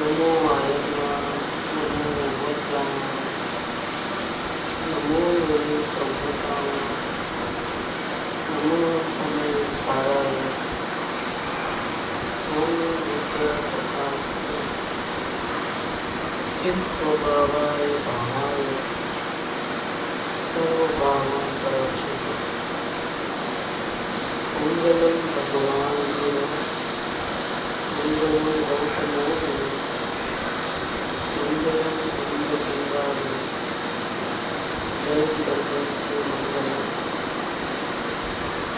नमो आयुष्मान, नमो भगवत्पाद, नमो वै सर्वसार, नमो समय साराय, सौम्य प्रकाश, चित् स्वभावाय भावाय, सर्वभावांतरक्षिते, मंगलम भगवान देव, मंगलम गौतमोदय, मंगलम मंगलसुंदराय, जय जगदीश्वर मंगलम,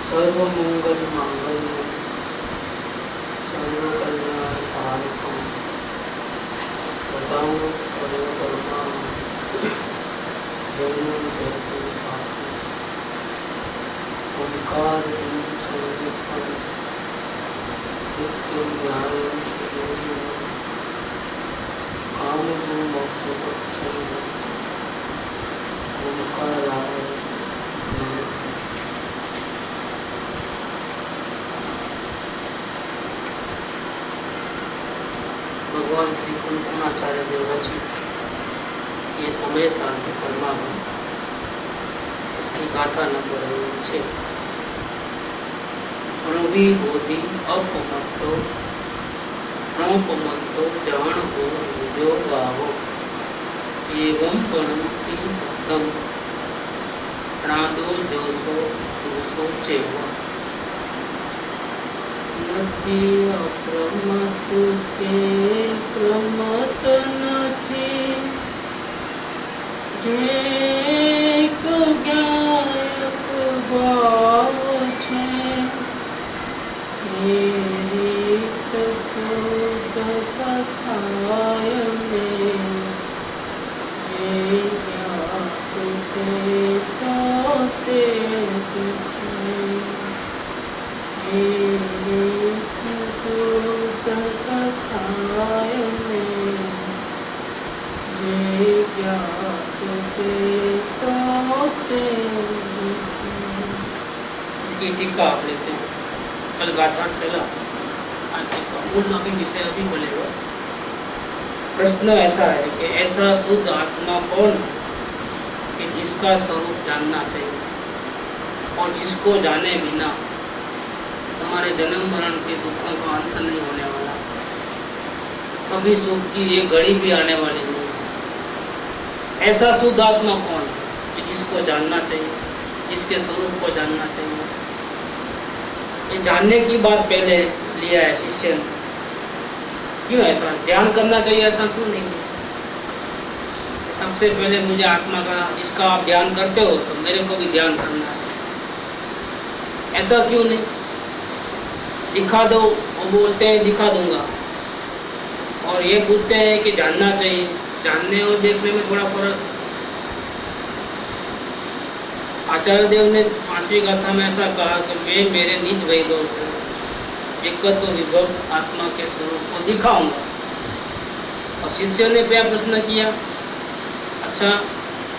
सर्वमंगल मांगल्यम, सर्वकल्याणकारकम, वदामि सर्वधर्मान्, जयं जयतु शास्त्रम्, ओंकारं संयुक्तं, नित्यं ज्ञानं वियोगिनं, कामो मोक्षपक्षं, ओंकाराय नमः। भगवान श्री कुलकुमाचार्य देवरचित ये समय साल के परमागम, उसकी गाथा नंबर 6। अणुभी होती अपमत्तो नोपमत्तो जान हो जो गावो, एवं बनती सप्तम प्रादो जोसो दूसो चेव, नथी अप्रमत के प्रमत नथी, जेक ज्ञायक भाव छे, एक शुद्ध कथाय में, जे ज्ञात ते तो तेज छे, एक शुद्ध कथाय में, जे ज्ञात ते तो तेज छे। इसकी टीका आप लेते हैं। कल गाथा चला, आज टीका मूल अभी विषय अभी बोलेगा। प्रश्न ऐसा है कि ऐसा शुद्ध आत्मा कौन है कि जिसका स्वरूप जानना चाहिए और जिसको जाने बिना हमारे जन्म मरण के दुखों का अंत नहीं होने वाला, कभी सुख की एक घड़ी भी आने वाली नहीं। ऐसा शुद्ध आत्मा कौन है कि जिसको जानना चाहिए, जिसके स्वरूप को जानना चाहिए। ये जानने की बात पहले लिया है शिष्य ने। क्यों ऐसा ध्यान करना चाहिए, ऐसा क्यों नहीं है? सबसे पहले मुझे आत्मा का, जिसका आप ध्यान करते हो तो मेरे को भी ध्यान करना है, ऐसा क्यों नहीं? दिखा दो, वो बोलते हैं दिखा दूंगा, और ये पूछते हैं कि जानना चाहिए। जानने और देखने में थोड़ा फर्क। आचार्य देव ने 5वीं गाथा में ऐसा कहा कि मैं मेरे निज वैभव से एकत्व विभव आत्मा के स्वरूप को दिखाऊंगा। और शिष्य ने क्या प्रश्न किया, अच्छा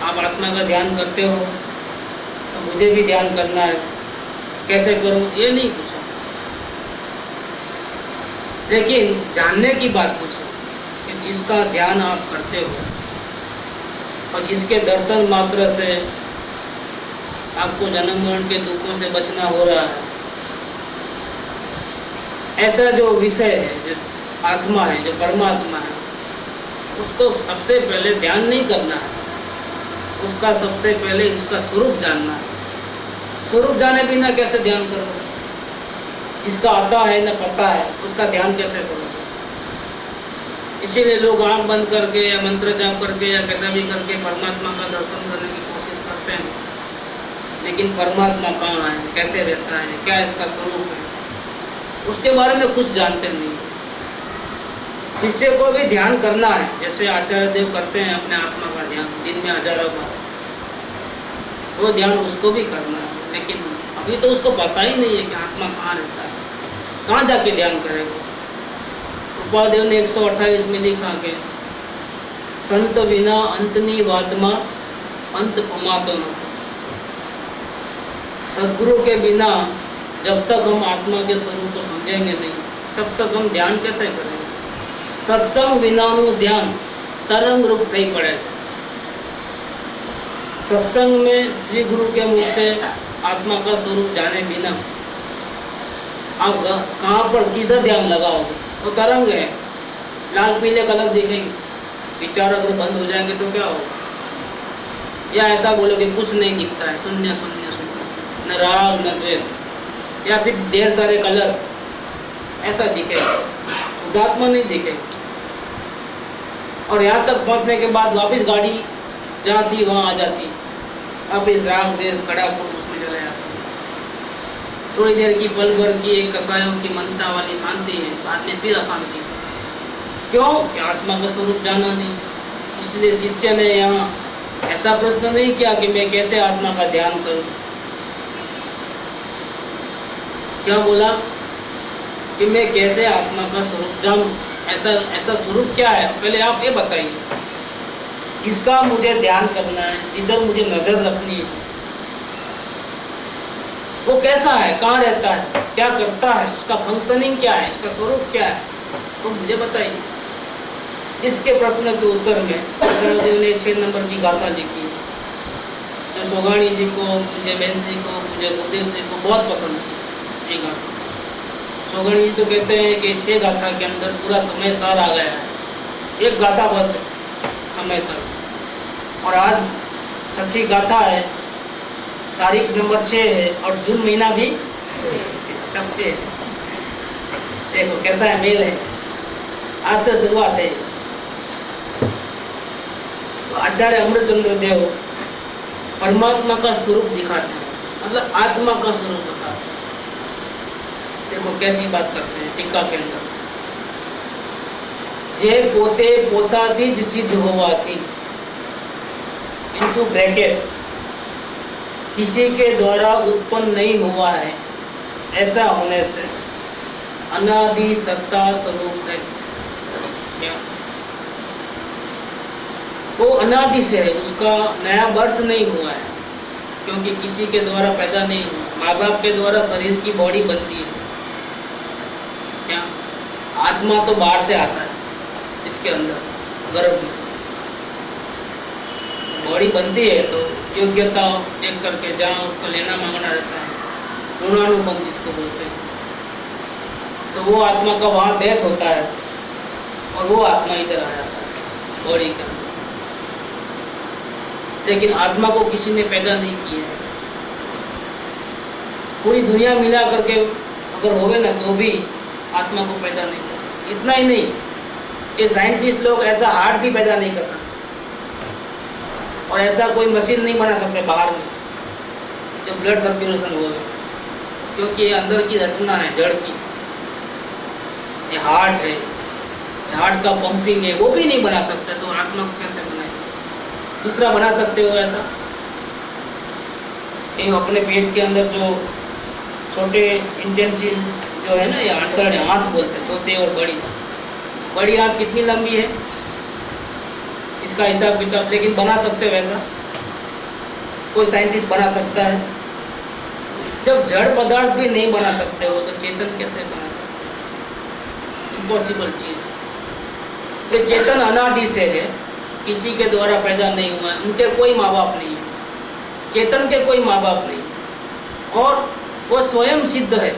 आप आत्मा का ध्यान करते हो तो मुझे भी ध्यान करना है, कैसे करूं? ये नहीं पूछा, लेकिन जानने की बात पूछी कि जिसका ध्यान आप करते हो और जिसके दर्शन मात्र से आपको जन्म मरण के दुखों से बचना हो रहा है, ऐसा जो विषय है, जो आत्मा है, जो परमात्मा है, उसको सबसे पहले ध्यान नहीं करना है। उसका सबसे पहले उसका स्वरूप जानना है। स्वरूप जाने बिना कैसे ध्यान करोगे? जिसका आता है न पता है, उसका ध्यान कैसे करोगे? इसीलिए लोग आंख बंद करके या मंत्र जाप करके या कैसा भी करके परमात्मा का दर्शन करने की कोशिश करते हैं, लेकिन परमात्मा कहाँ है, कैसे रहता है, क्या इसका स्वरूप है, उसके बारे में कुछ जानते नहीं। शिष्य को भी ध्यान करना है, जैसे आचार्य देव करते हैं अपने आत्मा का ध्यान दिन में हजारों बार, वो ध्यान उसको भी करना है। लेकिन अभी तो उसको पता ही नहीं है कि आत्मा कहाँ रहता है, कहाँ जाके ध्यान करेगा। उपादेव ने 128 में लिखा कि संत बिना अंतनी वात्मा अंत पमातो न। सदगुरु के बिना जब तक हम आत्मा के स्वरूप को समझेंगे नहीं, तब तक हम ध्यान कैसे करेंगे? સત્સંગ વિનાનું ધ્યાન तरंग रूप થઈ પડે છે। सत्संग में श्री गुरु के मुख से आत्मा का स्वरूप जाने बिना आप कहाँ पर किधर ध्यान लगाओगे? तो तरंग है, लाल पीले कलर दिखेंगे, विचार अगर बंद हो जाएंगे तो क्या होगा? या ऐसा बोलोगे कुछ नहीं दिखता है, शून्य शून्य शून्य, न राग न द्वेष, या फिर ढेर सारे कलर, ऐसा दिखेगा, शुद्धात्मा नहीं दिखेगा। और यहाँ तक पहुँचने के बाद वापस गाड़ी जहाँ थी वहाँ आ जाती, अब इस राग देश कड़ापुर उसमें चले जाते। थोड़ी देर की पल भर की एक कसायों की मनता वाली शांति है, बाद में फिर अशांति। क्यों? कि आत्मा का स्वरूप जाना नहीं। इसलिए शिष्य ने यहाँ ऐसा प्रश्न नहीं किया कि मैं कैसे आत्मा का ध्यान करूं। क्या बोला कि मैं कैसे आत्मा का स्वरूप जानूं? ऐसा स्वरूप क्या है? पहले आप ये बताइए, जिसका मुझे ध्यान करना है, जिधर मुझे नजर रखनी है, वो कैसा है, कहाँ रहता है, क्या करता है, उसका फंक्शनिंग क्या है, इसका स्वरूप क्या है, तो मुझे बताइए। इसके प्रश्न के उत्तर में आचार्य देव ने 6 नंबर की गाथा लिखी, जो सोगाणी जी को, पूज्य बेंस जी को, पूज्य गुरुदेव जी को बहुत पसंद थी ये गाथा। सोगाणी जी तो कहते हैं कि 6 गाथा के अंदर पूरा समय सार आ गया है, एक गाथा बस है समय सार। और आज 6ठी गाथा है, तारीख नंबर 6 है और जून महीना भी सब 6 है। देखो कैसा है, मेल है, आज से शुरुआत है। तो आचार्य अमृतचंद्र देव परमात्मा का स्वरूप दिखाते हैं, मतलब आत्मा का स्वरूप बताते हैं। देखो कैसी बात करते हैं टीका के अंदर, जे पोते पोताथी ज सिद्ध होवाथी, किंतु ब्रैकेट किसी के द्वारा उत्पन्न नहीं हुआ है, ऐसा होने से अनादि सत्ता स्वरूप है। क्या वो अनादि से है, उसका नया बर्थ नहीं हुआ है, क्योंकि किसी के द्वारा पैदा नहीं हुआ। माँ बाप के द्वारा शरीर की बॉडी बनती है, क्या आत्मा तो बाहर से आता है, इसके अंदर गर्भ में बॉडी बनती है, तो योग्यता देख करके जहाँ उसको लेना मांगना रहता है, ऋणानुबंध जिसको बोलते हैं, तो वो आत्मा का वहाँ डेथ होता है और वो आत्मा इधर आ जाता है बॉडी के अंदर। लेकिन आत्मा को किसी ने पैदा नहीं किया है। पूरी दुनिया मिला करके अगर होवे ना तो भी आत्मा को पैदा नहीं कर सकते। इतना ही नहीं, ये साइंटिस्ट लोग ऐसा हार्ट भी पैदा नहीं कर सकते और ऐसा कोई मशीन नहीं बना सकते बाहर में जो ब्लड सर्कुलेशन हो, क्योंकि ये अंदर की रचना है जड़ की, ये हार्ट है, हार्ट का पंपिंग है, वो भी नहीं बना सकते, तो आत्मा को कैसे बनाए? दूसरा बना सकते हो ऐसा? ये अपने पेट के अंदर जो छोटे इंटेंसिव जो है ना, ये अंतड़ हाथ बोलते हैं, छोटे और बड़ी हाथ कितनी लंबी है, इसका हिसाब किताब, लेकिन बना सकते हो वैसा? कोई साइंटिस्ट बना सकता है? जब जड़ पदार्थ भी नहीं बना सकते हो तो चेतन कैसे बना सकते हो? इम्पॉसिबल चीज। ये चेतन अनादि से है, किसी के द्वारा पैदा नहीं हुआ है, उनके कोई माँ बाप नहीं है, चेतन के कोई माँ बाप नहीं, और वो स्वयं सिद्ध है।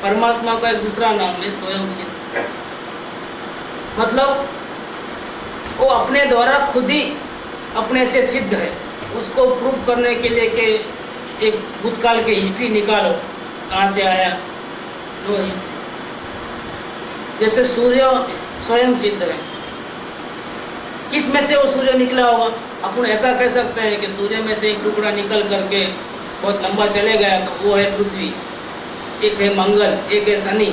परमात्मा का एक दूसरा नाम है स्वयं सिद्ध, मतलब वो अपने द्वारा खुद ही अपने से सिद्ध है। उसको प्रूव करने के लिए कि एक भूतकाल की हिस्ट्री निकालो, कहाँ से आया, नो हिस्ट्री। जैसे सूर्य स्वयं सिद्ध है, किस में से वो सूर्य निकला होगा? अपन ऐसा कह सकते हैं कि सूर्य में से एक टुकड़ा निकल करके बहुत लंबा चले गया, तो वो है पृथ्वी, एक है मंगल, एक है शनि,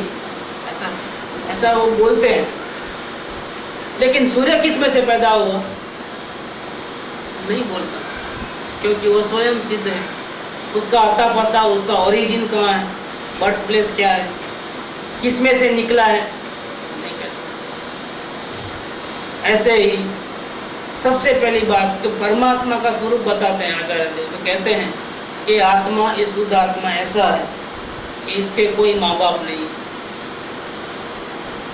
ऐसा वो बोलते हैं। लेकिन सूर्य किस में से पैदा हुआ? नहीं बोल सकते, क्योंकि वो स्वयं सिद्ध है। उसका आता पता, उसका ओरिजिन कहाँ है, बर्थ प्लेस क्या है, किस में से निकला है, नहीं कह सकते। ऐसे ही सबसे पहली बात कि परमात्मा का स्वरूप बताते हैं आचार्य देव, तो कहते हैं कि आत्मा, ये शुद्ध आत्मा ऐसा है कि इसके कोई माँ बाप नहीं।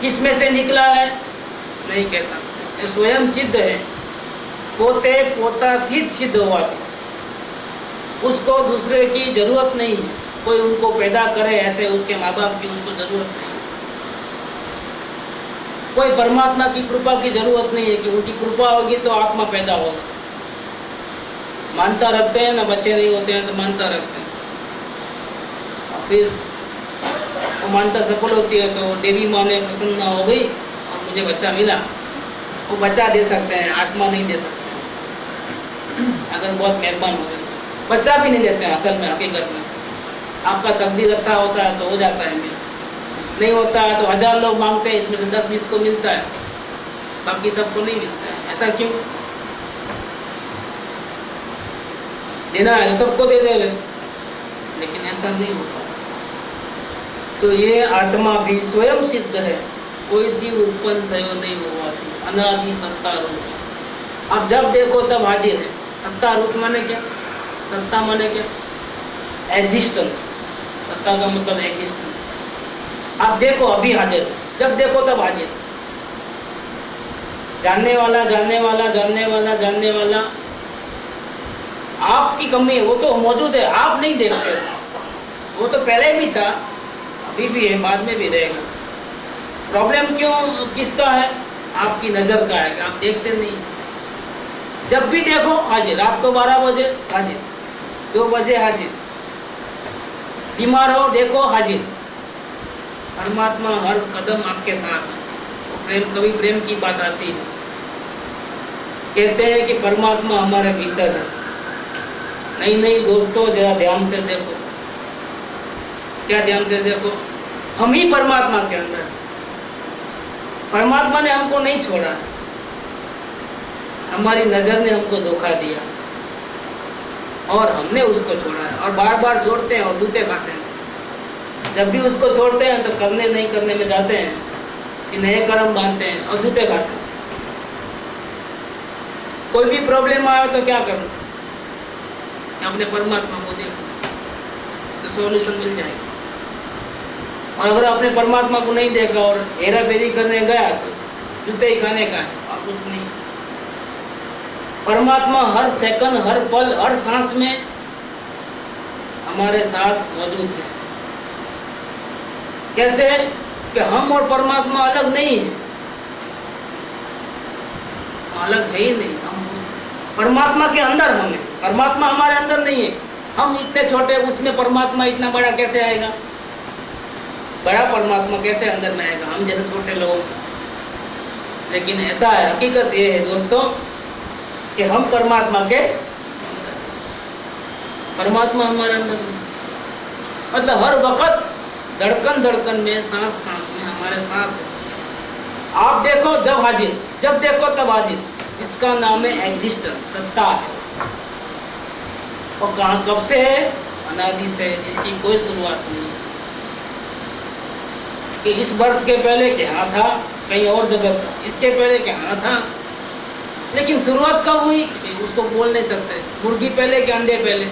किस में से निकला है? नहीं कह सकते, ये स्वयं सिद्ध है। पोते पोताथी सिद्ध हुआ थी, उसको दूसरे की जरूरत नहीं है, कोई उनको पैदा करे ऐसे उसके माँ बाप की उसको जरूरत नहीं, कोई परमात्मा की कृपा की जरूरत नहीं है कि उनकी कृपा होगी तो आत्मा पैदा होगा। मानता रखते हैं ना, बच्चे नहीं होते हैं तो मानता रखते हैं, और फिर वो मानता सफल होती है तो देवी माँ ने प्रसन्न हो गई और मुझे बच्चा मिला, वो बच्चा दे सकते हैं, आत्मा नहीं दे सकते अगर बहुत मेहरबान हो गए। बच्चा भी नहीं देते हैं असल में, हकीकत में आपका तकदीर अच्छा होता है तो हो जाता है, नहीं होता है तो 1000 लोग मांगते हैं, इसमें से 10-20 को मिलता है, बाकी सबको नहीं मिलता है। ऐसा क्यों? देना है तो सबको दे देवे, लेकिन ऐसा नहीं होता। तो ये आत्मा भी स्वयं सिद्ध है, कोई थी उत्पन्न थयो नहीं हुआ थी, अनादि सत्ता रूप। अब जब देखो तब हाजिर है। सत्ता रूप माने क्या? सत्ता माने क्या? एग्जिस्टेंस। सत्ता का मतलब एग्जिस्टेंस। आप देखो अभी हाजिर, जब देखो तब हाजिर। जानने वाला जानने वाला जानने वाला जानने वाला, आपकी कमी है, वो तो मौजूद है, आप नहीं देखते। वो तो पहले भी था, अभी भी है, बाद में भी रहेगा। प्रॉब्लम क्यों किसका है? आपकी नज़र का है कि आप देखते नहीं। जब भी देखो हाजिर, रात को 12 बजे हाजिर, 2 बजे हाजिर, बीमार हो देखो हाजिर। परमात्मा हर कदम आपके साथ है। प्रेम, कभी प्रेम की बात आती है, कहते हैं कि परमात्मा हमारे भीतर है। नहीं नहीं दोस्तों, जरा ध्यान से देखो। क्या ध्यान से देखो? हम ही परमात्मा के अंदर हैं। परमात्मा ने हमको नहीं छोड़ा, हमारी नजर ने हमको धोखा दिया और हमने उसको छोड़ा है, और बार बार छोड़ते हैं और जूते खाते हैं। जब भी उसको छोड़ते हैं तो करने नहीं करने में जाते हैं कि नए कर्म बांधते हैं और जूते खाते हैं। कोई भी प्रॉब्लम आया तो क्या करूं? अपने परमात्मा को देखो तो सॉल्यूशन मिल जाएगा। और अगर अपने परमात्मा को नहीं देखा और हेरा फेरी करने गया तो जूते ही खाने का है और कुछ नहीं। परमात्मा हर सेकंड, हर पल, हर सांस में हमारे साथ मौजूद है। कैसे? कि हम और परमात्मा अलग नहीं है, अलग है ही नहीं। हम परमात्मा के अंदर हम हैं, परमात्मा हमारे अंदर नहीं है। हम इतने छोटे, उसमें परमात्मा इतना बड़ा कैसे आएगा? बड़ा परमात्मा कैसे अंदर में आएगा हम जैसे छोटे लोग? लेकिन ऐसा है, हकीकत ये है दोस्तों कि हम परमात्मा के, परमात्मा हमारे अंदर, मतलब हर वक्त धड़कन धड़कन में, सांस सांस में हमारे साथ है। आप देखो जब हाजिर, जब देखो तब हाजिर, इसका नाम है एग्जिस्टेंस, सत्ता है। और कहाँ, कब से है? अनादि से, जिसकी कोई शुरुआत नहीं है। कि इस बर्थ के पहले क्या था, कहीं और जगह था, इसके पहले क्या था, लेकिन शुरुआत कब हुई उसको बोल नहीं सकते। मुर्गी पहले के अंडे पहले,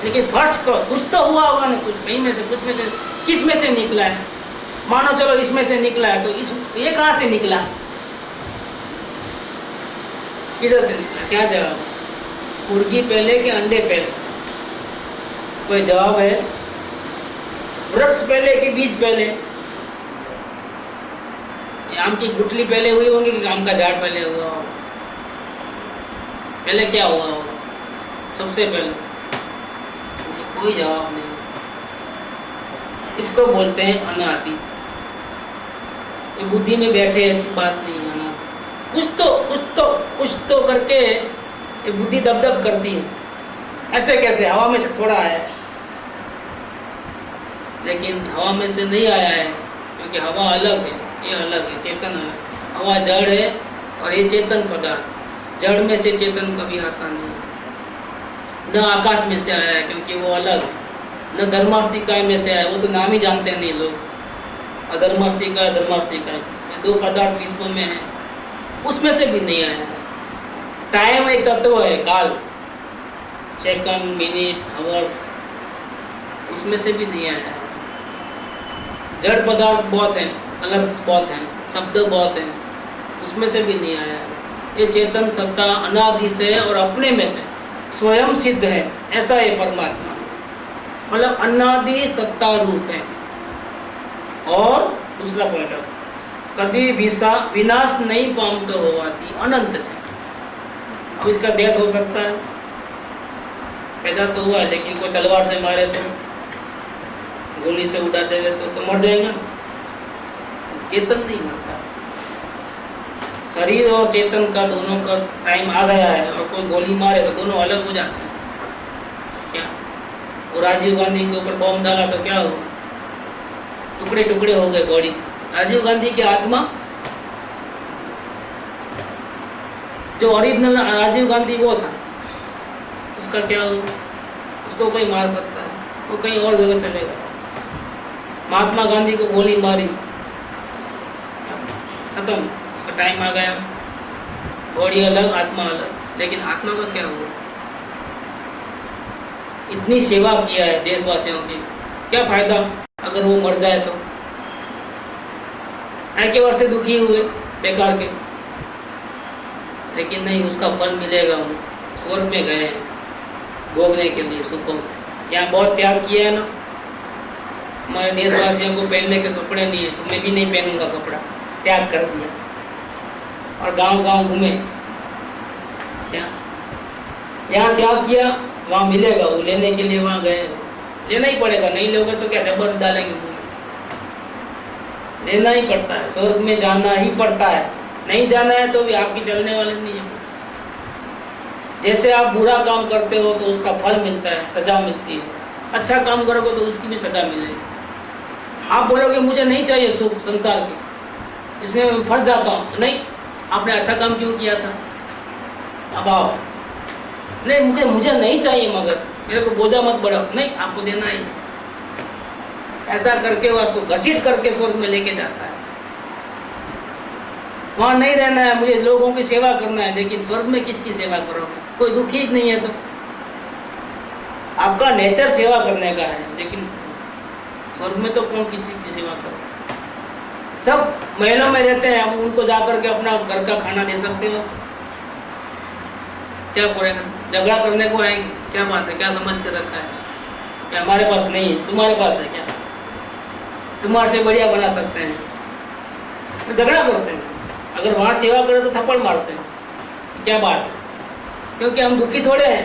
लेकिन फर्स्ट को कुछ तो हुआ होगा ना, कुछ कहीं में से, कुछ में से, किस में से निकला है? मानो चलो इसमें से निकला है, तो इस ये कहाँ से निकला, किधर से निकला? क्या जवाब? मुर्गी पहले के अंडे पहले? कोई जवाब है? वृक्ष पहले कि बीज पहले? आम की गुठली पहले हुई होंगी कि आम का झाड़ पहले हुआ होगा? पहले क्या हुआ होगा सबसे पहले? कोई जवाब नहीं। इसको बोलते हैं अनादि। ये बुद्धि में बैठे ऐसी बात नहीं है ना, कुछ तो करके ये बुद्धि दबदब करती है। ऐसे कैसे? हवा में से थोड़ा आया, लेकिन हवा में से नहीं आया है, क्योंकि हवा अलग है, ये अलग है, चेतन अलग। हवा जड़ है और ये चेतन पदार्थ। जड़ में से चेतन कभी आता नहीं, न आकाश में से आया है क्योंकि वो अलग, न धर्मास्तिका में से आया, वो तो नाम ही जानते नहीं लोग। अधर्मास्तिका, धर्मास्तिका, ये 2 पदार्थ विश्व में है, उसमें से भी नहीं आया। टाइम एक तत्व है, काल, सेकंड, मिनट, आवर्स, उसमें से भी नहीं आया है। जड़ पदार्थ बहुत हैं, कलर्स बहुत हैं, शब्द बहुत हैं, उसमें से भी नहीं आया। ये चेतन सत्ता अनादि से और अपने में से स्वयं सिद्ध है, ऐसा है परमात्मा, मतलब अनादि सत्ता रूप है। और दूसरा पॉइंट, कभी विनाश नहीं पामतो होवाती अनंत से। अब इसका डेथ हो सकता है, पैदा तो हुआ है, लेकिन कोई तलवार से मारे तो, गोली से उड़ा देवे तो मर जाएगा। चेतन नहीं मरता। शरीर और चेतन का दोनों का टाइम आ गया है, और कोई गोली मारे तो दोनों अलग हो जाते हैं। क्या वो राजीव गांधी के ऊपर बॉम्ब डाला तो क्या हुआ? टुकड़े टुकड़े हो गए बॉडी। राजीव गांधी की आत्मा, जो ओरिजिनल राजीव गांधी वो था, उसका क्या हुआ? उसको कोई मार सकता है, वो कहीं और जगह चलेगा। महात्मा गांधी को गोली मारी, खत्म, उसका टाइम आ गया, बॉडी अलग आत्मा अलग। लेकिन आत्मा का क्या हुआ? इतनी सेवा किया है देशवासियों की, क्या फायदा अगर वो मर जाए तो? है के वास्ते दुखी हुए बेकार के, लेकिन नहीं, उसका फल मिलेगा। वो स्वर्ग में गए भोगने के लिए सुखों। यहाँ बहुत त्याग किया है ना, हमारे देशवासियों को पहनने के कपड़े नहीं है, तो मैं भी नहीं पहनूंगा कपड़ा, त्याग कर दिया। और गांव गांव घूमे, क्या यहाँ त्याग किया, वहाँ मिलेगा, वो लेने के लिए वहाँ गए, लेना ही पड़ेगा। नहीं लोगे तो क्या जबरदस्त डालेंगे मुंह में? लेना ही पड़ता है, स्वर्ग में जाना ही पड़ता है। नहीं जाना है तो भी आपकी चलने वाले नहीं है। जैसे आप बुरा काम करते हो तो उसका फल मिलता है, सजा मिलती है। अच्छा काम करोगे तो उसकी भी सजा मिलेगी। आप बोलोगे मुझे नहीं चाहिए सुख संसार के, इसमें मैं फंस जाता हूँ। नहीं, आपने अच्छा काम क्यों किया था? अब आओ, नहीं मुझे नहीं चाहिए, मगर मेरे को बोझा मत बढ़ाओ। नहीं, आपको देना ही है। ऐसा करके वो आपको घसीट करके स्वर्ग में लेके जाता है। वहाँ नहीं रहना है, मुझे लोगों की सेवा करना है, लेकिन स्वर्ग में किसकी सेवा करोगे? कोई दुखी नहीं है तो। आपका नेचर सेवा करने का है, लेकिन स्वर्ग में तो कौन किसी की सेवा करे? सब महलों में रहते हैं, अब उनको जाकर के अपना घर का खाना दे सकते हो? क्या बोलेगा? झगड़ा करने को आएंगे, क्या बात है, क्या समझ के रखा है? क्या हमारे पास नहीं है, तुम्हारे पास है क्या? तुम्हारे से बढ़िया बना सकते हैं, तो झगड़ा करते हैं। अगर वहाँ सेवा करें तो थप्पड़ मारते हैं, क्या बात है? क्योंकि हम दुखी थोड़े हैं,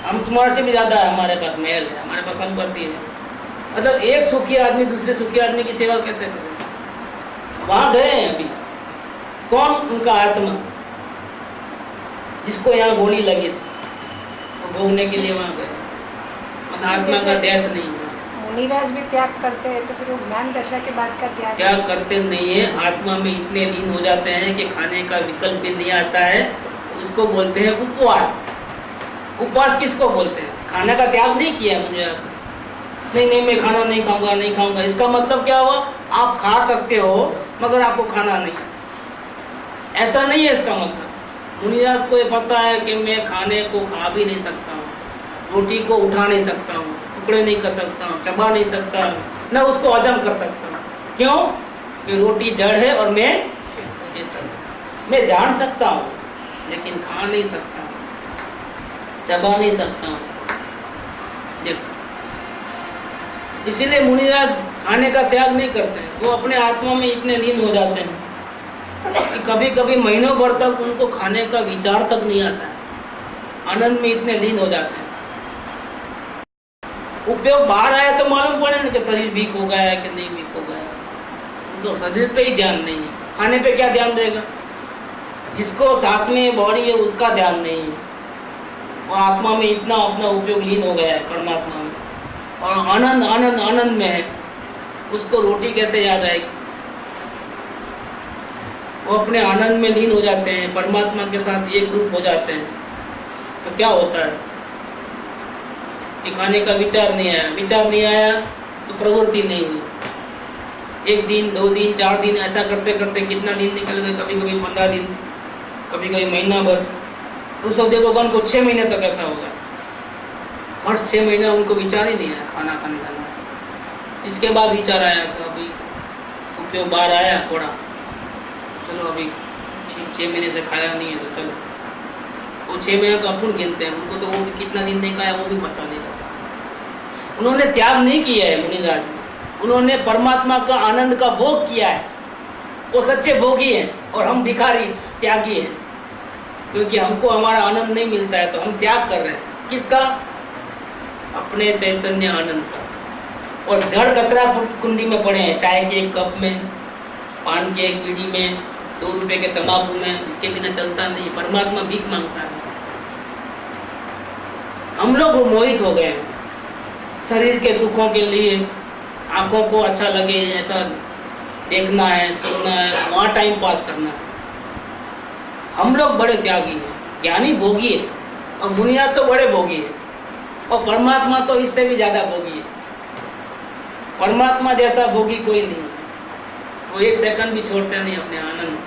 हम तुम्हारे से भी ज़्यादा है, हमारे पास महल है, हमारे पास संपत्ति है। मतलब एक सुखी आदमी दूसरे सुखी आदमी की सेवा कैसे करे? वहाँ गए हैं अभी, कौन उनका आत्मा जिसको यहाँ गोली लगी थी, वो भोगने के लिए वहाँ गए। मतलब आत्मा का डेथ नहीं है। मुनिराज भी त्याग करते हैं, तो फिर वो ज्ञान दशा के बाद का त्याग करते नहीं है, आत्मा में इतने लीन हो जाते हैं कि खाने का विकल्प भी नहीं आता है। उसको बोलते हैं उपवास। उपवास किसको बोलते हैं? खाने का त्याग नहीं किया मुझे, नहीं मैं खाना नहीं खाऊंगा। इसका मतलब क्या हुआ? आप खा सकते हो मगर आपको खाना नहीं, ऐसा नहीं है इसका मतलब। मुनिराज को ये पता है कि मैं खाने को खा भी नहीं सकता हूँ, रोटी को उठा नहीं सकता हूँ, टुकड़े नहीं कर सकता हूँ, चबा नहीं सकता, न उसको हजम कर सकता हूँ। क्यों? कि रोटी जड़ है और मैं जान सकता हूँ लेकिन खा नहीं सकता हूँ, चबा नहीं सकता हूँ। देखो, इसीलिए मुनिराज खाने का त्याग नहीं करते हैं। वो अपने आत्मा में इतने लीन हो जाते हैं कि कभी कभी महीनों भर तक उनको खाने का विचार तक नहीं आता है। आनंद में इतने लीन हो जाते हैं। उपयोग बाहर आया तो मालूम पड़े ना कि शरीर वीक हो गया है कि नहीं वीक हो गया है। उनको शरीर पे ही ध्यान नहीं है, खाने पे क्या ध्यान देगा? जिसको साथ में बॉडी है उसका ध्यान नहीं है। वो आत्मा में इतना अपना उपयोग लीन हो गया है परमात्मा में, और आनंद आनंद आनंद में है। उसको रोटी कैसे याद आएगी? वो अपने आनंद में लीन हो जाते हैं, परमात्मा के साथ एक रूप हो जाते हैं। तो क्या होता है कि खाने का विचार नहीं आया तो प्रवृत्ति नहीं हुई। 1 दिन 2 दिन 4 दिन ऐसा करते करते कितना दिन निकल गए, कभी कभी 15 दिन, कभी कभी महीना भर। उस देखोगा उनको 6 महीने तक ऐसा होगा। फर्स्ट 6 महीना उनको विचार ही नहीं आया खाना खाने का। इसके बाद विचार आया कि अभी उपयोग बाहर आया थोड़ा, चलो अभी 6 महीने से खाया नहीं है तो चलो, वो 6 महीने तो अपन गिनते हैं, उनको तो वो भी कितना दिन नहीं खाया वो भी पता नहीं रहता। उन्होंने त्याग नहीं किया है मुनिराज, उन्होंने परमात्मा का आनंद का भोग किया है, वो सच्चे भोगी हैं और हम भिखारी त्यागी हैं, क्योंकि हमको हमारा आनंद नहीं मिलता है तो हम त्याग कर रहे हैं। किसका? अपने चैतन्य आनंद का। और जड़ कचरा कुंडी में पड़े हैं, चाय के एक कप में, पान के एक बीड़ी में, 2 रुपए के तंबाकू में, इसके बिना चलता नहीं। परमात्मा भीख मांगता है। हम लोग मोहित हो गए शरीर के सुखों के लिए, आंखों को अच्छा लगे ऐसा देखना है, सुनना है, वहाँ टाइम पास करना है। हम लोग बड़े त्यागी हैं, ज्ञानी भोगी है, और मुनिया तो बड़े भोगी है, और परमात्मा तो इससे भी ज़्यादा भोगी है। परमात्मा जैसा भोगी कोई नहीं, वो 1 सेकंड भी छोड़ते नहीं अपने आनंद,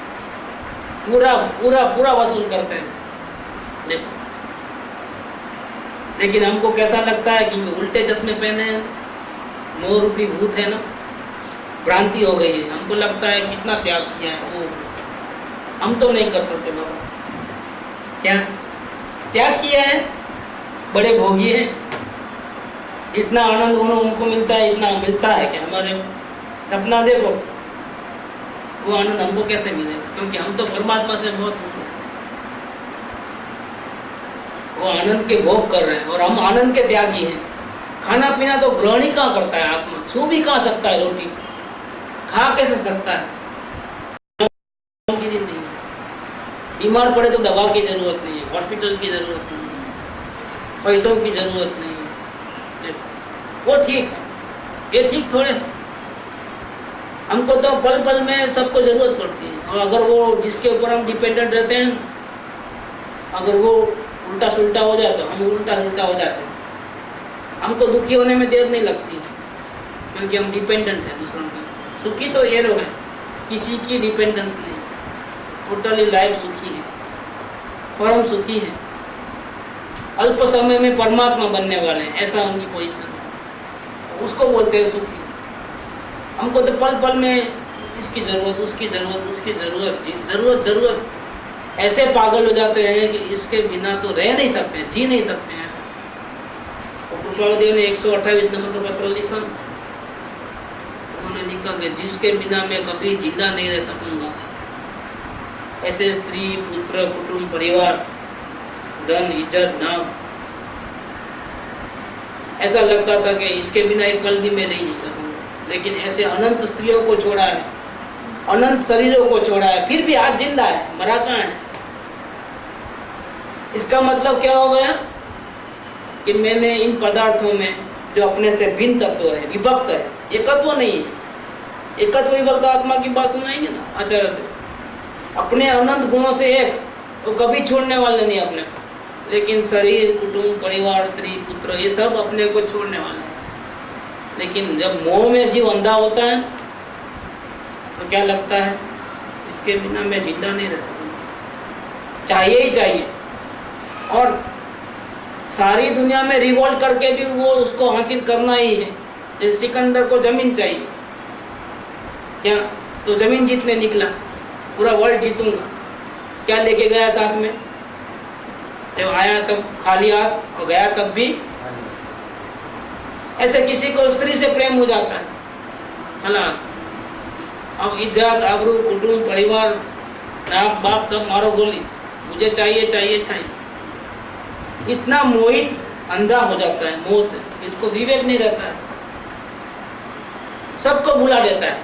पूरा पूरा पूरा वसूल करते हैं। देखो, लेकिन हमको कैसा लगता है कि उल्टे चश्मे पहने हैं, 9 रूपी भूत है ना, भ्रांति हो गई है। हमको लगता है कितना त्याग किया है, वो हम तो नहीं कर सकते बाबा। क्या त्याग किया है? बड़े भोगी हैं, इतना आनंद उनको मिलता है, इतना मिलता है कि हमारे सपना देखो, वो आनंद हमको कैसे मिलेगा? क्योंकि हम तो परमात्मा से बहुत दूर हैं। वो आनंद के भोग कर रहे हैं और हम आनंद के त्यागी हैं। खाना पीना तो ग्रहण ही कहाँ करता है आत्मा, छू भी कहाँ सकता है, रोटी खा कैसे सकता है? नहीं, बीमार पड़े तो दवा की जरूरत नहीं है, हॉस्पिटल की जरूरत नहीं है, पैसों की जरूरत नहीं है, वो ठीक है, ये ठीक थोड़े। हमको तो पल पल में सबको जरूरत पड़ती है, और अगर वो जिसके ऊपर हम डिपेंडेंट रहते हैं, अगर वो उल्टा सुल्टा हो जाए तो हम उल्टा सुल्टा हो जाते हैं। हमको दुखी होने में देर नहीं लगती, क्योंकि हम डिपेंडेंट हैं दूसरों की। सुखी तो ये लोग हैं, किसी की डिपेंडेंस नहीं, टोटली लाइफ सुखी है, परम सुखी है, अल्प समय में परमात्मा बनने वाले हैं, ऐसा उनकी पोजीशन है, उसको बोलते हैं सुखी। हमको तो पल पल में इसकी ज़रूरत, उसकी ज़रूरत, उसकी ज़रूरत ऐसे पागल हो जाते हैं कि इसके बिना तो रह नहीं सकते, जी नहीं सकते हैं ऐसा। और कृपालदेव ने 128 नंबर का पत्र लिखा, उन्होंने लिखा कि जिसके बिना मैं कभी जिंदा नहीं रह सकूंगा, ऐसे स्त्री, पुत्र, कुटुंब, परिवार, धन, इज्जत, नाम, ऐसा लगता था कि इसके बिना एक पल भी मैं नहीं जी सकूंगा। लेकिन ऐसे अनंत स्त्रियों को छोड़ा है, अनंत शरीरों को छोड़ा है, फिर भी आज जिंदा है, मरा कहाँ है? इसका मतलब क्या हो गया कि मैंने इन पदार्थों में जो अपने से भिन्न तत्व है, विभक्त है, एकत्व नहीं है। एकत्व विभक्त आत्मा की बात सुनाएंगे ना आचार्य, अपने अनंत गुणों से एक, वो कभी छोड़ने वाले नहीं अपने। लेकिन शरीर, कुटुंब, परिवार, स्त्री, पुत्र, ये सब अपने को छोड़ने वाले हैं। लेकिन जब मोह में जीव अंधा होता है तो क्या लगता है, इसके बिना मैं जिंदा नहीं रह सकूंगा, चाहिए ही चाहिए। और सारी दुनिया में रिवॉल्ट करके भी वो उसको हासिल करना ही है। जैसे सिकंदर को जमीन चाहिए, क्या तो जमीन जीतने निकला, पूरा वर्ल्ड जीतूंगा, क्या लेके गया साथ में? जब आया तब खाली हाथ और गया तब भी। ऐसे किसी को स्त्री से प्रेम हो जाता है, खलास, अब इज्जत, आबरू, कुटुंब, परिवार, बाप बाप सब मारो गोली, मुझे चाहिए चाहिए चाहिए। इतना मोहित अंधा हो जाता है मोह से, इसको विवेक नहीं रहता है, सबको भुला देता है,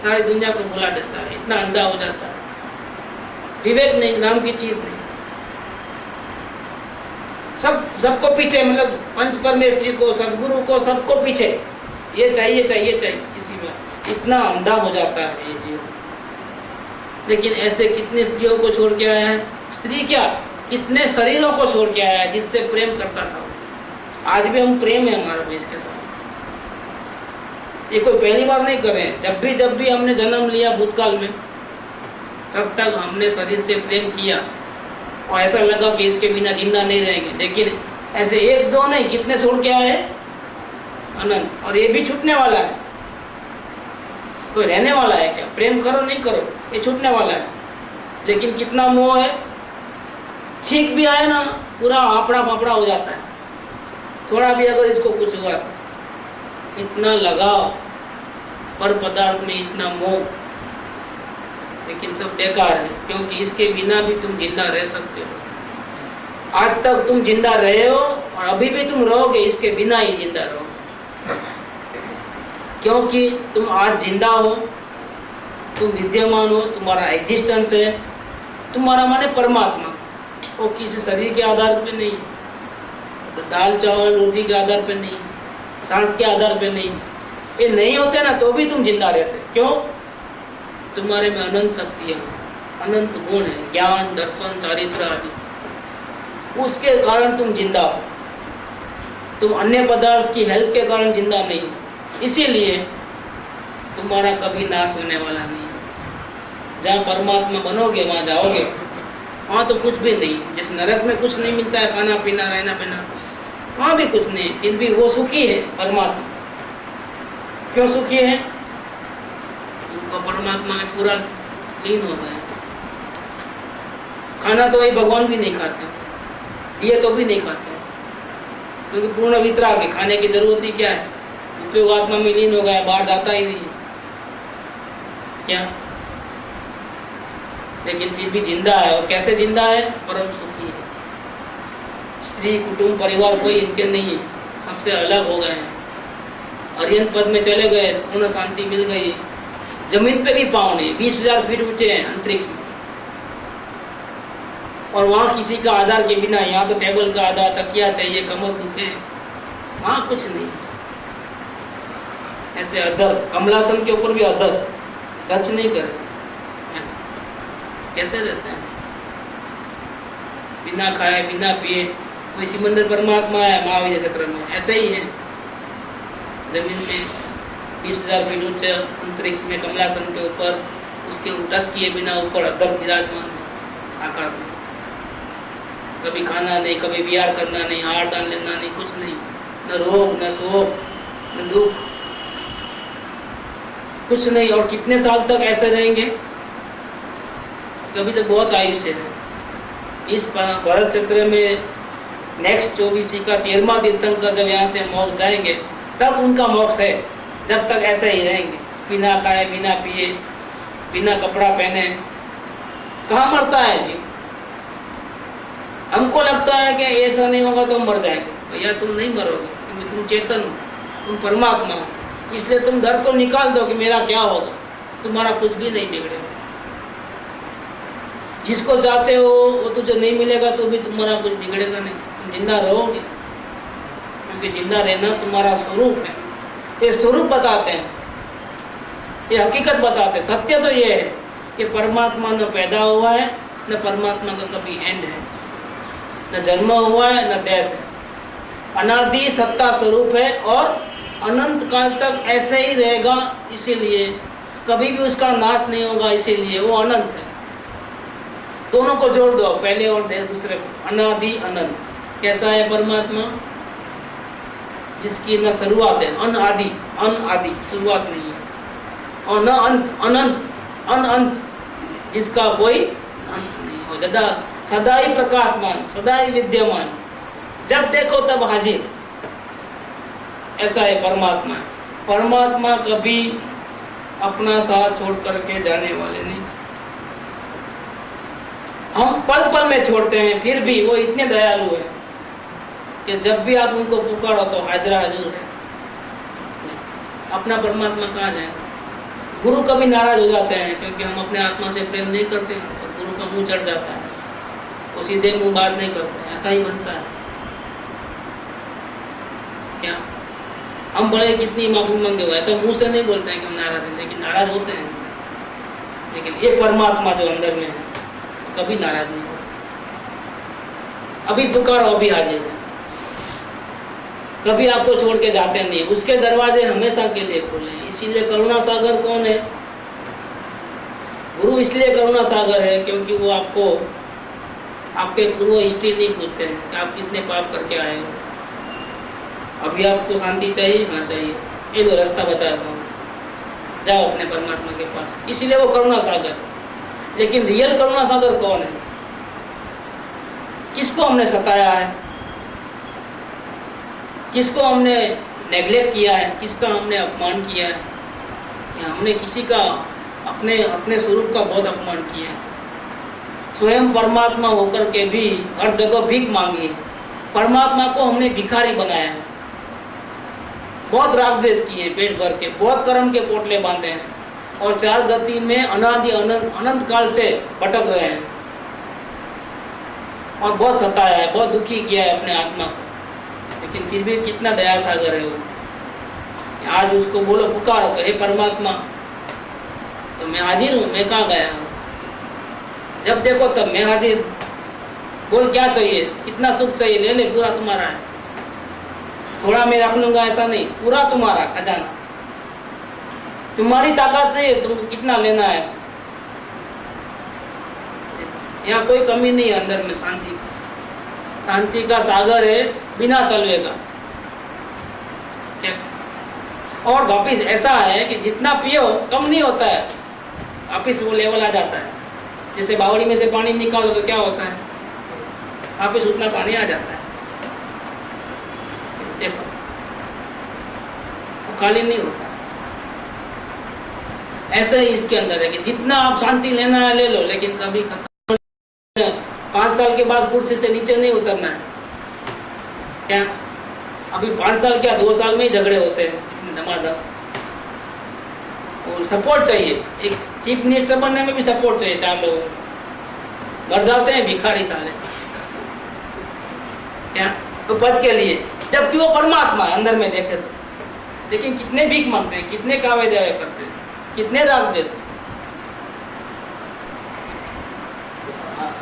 सारी दुनिया को भुला देता है, इतना अंधा हो जाता है। विवेक नहीं नाम की चीज नहीं, सबको पीछे, मतलब पंच परमेष्ठी को, सदगुरु को, सबको पीछे, ये चाहिए चाहिए चाहिए, किसी में इतना अंधा हो जाता है ये जीव। लेकिन ऐसे कितने स्त्रियों को छोड़ के आया है, स्त्री क्या कितने शरीरों को छोड़ के आया है जिससे प्रेम करता था। आज भी हम प्रेम है हमारा भी इसके साथ, ये कोई पहली बार नहीं कर रहे हैं। जब भी हमने जन्म लिया भूतकाल में, तब तक हमने शरीर से प्रेम किया और ऐसा लगा कि इसके बिना जिंदा नहीं रहेंगे। लेकिन ऐसे एक दो नहीं, कितने छोड़ के आए अनंत, और ये भी छूटने वाला है। कोई रहने वाला है क्या? प्रेम करो नहीं करो, ये छूटने वाला है। लेकिन कितना मोह है, छींक भी आए ना पूरा आंपड़ा फापड़ा हो जाता है, थोड़ा भी अगर इसको कुछ हुआ तो इतना लगाव पर पदार्थ में, इतना मोह, लेकिन सब बेकार है, क्योंकि इसके बिना भी तुम जिंदा रह सकते हो। आज तक तुम जिंदा रहे हो और अभी भी तुम रहोगे, इसके बिना ही जिंदा रहो, क्योंकि तुम आज जिंदा हो, तुम विद्यमान हो, तुम्हारा एग्जिस्टेंस है, तुम्हारा माने परमात्मा, वो किसी शरीर के आधार पे नहीं, तो दाल चावल रोटी के आधार पे नहीं, सांस के आधार पे नहीं, ये नहीं होते ना तो भी तुम जिंदा रहते। क्यों? तुम्हारे में अनंत शक्ति है, अनंत गुण है, ज्ञान दर्शन चारित्र आदि, उसके कारण तुम जिंदा हो। तुम अन्य पदार्थ की हेल्प के कारण जिंदा नहीं हो, इसीलिए तुम्हारा कभी नाश होने वाला नहीं है। जहाँ परमात्मा बनोगे वहाँ जाओगे, वहाँ तो कुछ भी नहीं, जैसे नरक में कुछ नहीं मिलता है, खाना पीना रहना पीना, वहाँ भी कुछ नहीं, फिर भी वो सुखी है परमात्मा। क्यों सुखी है? उनको परमात्मा में पूरा लीन हो गए। खाना तो वही भगवान भी नहीं खाते, ये तो भी नहीं खाते, क्योंकि पूर्ण वितराग है, खाने की जरूरत ही क्या है, उपयोग आत्मा में लीन हो गया, बाहर जाता ही नहीं क्या, लेकिन फिर भी जिंदा है। और कैसे जिंदा है? परम सुखी है। स्त्री कुटुंब परिवार कोई इनके नहीं, सबसे अलग हो गए हैं, अरिहंत पद में चले गए, पूर्ण शांति मिल गई, जमीन पे भी पाँव नहीं, 20,000 फीट ऊंचे हैं अंतरिक्ष में, और वहाँ किसी का आधार के बिना, यहाँ तो टेबल का आधार, तकिया चाहिए, कमर दुखे, वहाँ कुछ नहीं। ऐसे अधर, कमलासन के ऊपर भी अधर, टच नहीं करे, कैसे रहते हैं? बिना खाए बिना पिए, कोई सिमंदर परमात्मा है महावीर क्षेत्र में, ऐसे ही है, जमीन पे 20,000 फीट ऊंचे अंतरिक्ष में कमलासन के ऊपर, उसके टच किए बिना ऊपर अधर विराजमान है आकाश में। कभी खाना नहीं, कभी विहार करना नहीं, हार दान लेना नहीं, कुछ नहीं, न रोग न शोक न दुख, कुछ नहीं। और कितने साल तक ऐसे रहेंगे? कभी तो बहुत आयुष्य है। इस भरत क्षेत्र में नेक्स्ट 24 का 13वां तीर्थंकर जब यहाँ से मोक्ष जाएंगे, तब उनका मोक्ष है। जब तक ऐसे ही रहेंगे, बिना खाए बिना पिए बिना कपड़ा पहने, कहाँ मरता है जी? हमको लगता है कि ऐसा नहीं होगा तो हम मर जाएंगे, भैया तुम नहीं मरोगे, क्योंकि तुम चेतन हो, तुम परमात्मा हो, इसलिए तुम डर को निकाल दो कि मेरा क्या होगा, तुम्हारा कुछ भी नहीं बिगड़ेगा। जिसको चाहते हो वो तुझे नहीं मिलेगा तो भी तुम्हारा कुछ बिगड़ेगा नहीं, तुम जिंदा रहोगे, क्योंकि जिंदा रहना तुम्हारा स्वरूप है। ये स्वरूप बताते हैं, ये हकीकत बताते हैं। सत्य तो ये है कि परमात्मा न पैदा हुआ है, न परमात्मा का कभी एंड है, न जन्म हुआ है न डेथ है, अनादि सत्ता स्वरूप है और अनंत काल तक ऐसे ही रहेगा, इसीलिए कभी भी उसका नाश नहीं होगा, इसीलिए वो अनंत है। दोनों को जोड़ दो, पहले और दूसरे को, अनादि अनंत। कैसा है परमात्मा? जिसकी न शुरुआत है, अनादि, अनादि शुरुआत नहीं है, और न अंत, अनंत, अनंत, जिसका कोई अंत नहीं हो, जदा सदा ही प्रकाशमान, सदा ही विद्यमान, जब देखो तब हाजिर। ऐसा है परमात्मा। परमात्मा कभी अपना साथ छोड़ करके जाने वाले नहीं। हम पल पल में छोड़ते हैं, फिर भी वो इतने दयालु है कि जब भी आप उनको पुकारो तो हाजरा हजूर है। अपना परमात्मा कहाँ जाएगा? गुरु कभी नाराज हो जाते हैं, क्योंकि हम अपने आत्मा से प्रेम नहीं करते हैं, और गुरु का मुंह चढ़ जाता है, वो सीधे मुंह बात नहीं करते, ऐसा ही बनता है। क्या हम बड़े कितनी माफी मांगे हुए, ऐसा मुंह से नहीं बोलते हैं कि हम नाराज हैं, लेकिन नाराज होते हैं। लेकिन ये परमात्मा जो अंदर में है कभी नाराज नहीं होता। अभी पुकारो अभी हाजिर है, कभी आपको छोड़ के जाते नहीं, उसके दरवाजे हमेशा के लिए खुले हैं। इसीलिए करुणा सागर कौन है? गुरु इसलिए करुणा सागर है क्योंकि वो आपको आपके पूर्व हिस्ट्री नहीं पूछते हैं कि आप कितने पाप करके आए हो। अभी आपको शांति चाहिए? हाँ चाहिए, ये तो रास्ता बताता हूँ, जाओ अपने परमात्मा के पास। इसीलिए वो करुणा सागर। लेकिन रियल करुणा सागर कौन है? किसको हमने सताया है, किसको हमने नेग्लेक्ट किया है, किसका हमने अपमान किया है, या हमने किसी का अपने स्वरूप का बहुत अपमान किया है। स्वयं परमात्मा होकर के भी हर जगह भीख मांगी है। परमात्मा को हमने भिखारी बनाया है, बहुत राग द्वेष किए हैं पेट भर के, बहुत कर्म के पोटले बांधे हैं और चार गति में अनादि अनंत काल से भटक रहे हैं और बहुत सताया है, बहुत दुखी किया है अपने आत्मा को। लेकिन फिर भी कितना दया सागर है वो। आज उसको बोलो, पुकारो, हे परमात्मा, तो मैं हाजिर हूँ, मैं कहाँ गया हूँ, जब देखो तब मैं हाजिर। बोल क्या चाहिए, कितना सुख चाहिए, ले ले, पूरा तुम्हारा है। थोड़ा मैं रख लूंगा ऐसा नहीं, पूरा तुम्हारा खजाना, तुम्हारी ताकत से तुमको कितना लेना है। यहाँ कोई कमी नहीं है अंदर में। शांति का सागर है बिना तलवे का। और वापिस ऐसा है कि जितना पियो कम नहीं होता है, वापिस वो लेवल आ जाता है। जैसे बावड़ी में से पानी निकालो तो क्या होता है, वापिस उतना पानी आ जाता है। देखो वो खाली नहीं होता। ऐसा ही इसके अंदर है कि जितना आप शांति लेना है ले लो, लेकिन कभी खत्म। 5 साल के बाद कुर्सी से नीचे नहीं उतरना है। क्या अभी 5 साल क्या 2 साल में ही झगड़े होते हैं धमाधम। और सपोर्ट चाहिए, एक चीफ मिनिस्टर बनने में भी सपोर्ट चाहिए। 4 लोग मर जाते हैं भिखारी साले, क्या तो पद के लिए, जबकि वो परमात्मा है अंदर में देखे तो। लेकिन कितने भीख मांगते हैं, कितने कावे देवे करते हैं, कितने राग द्वेष।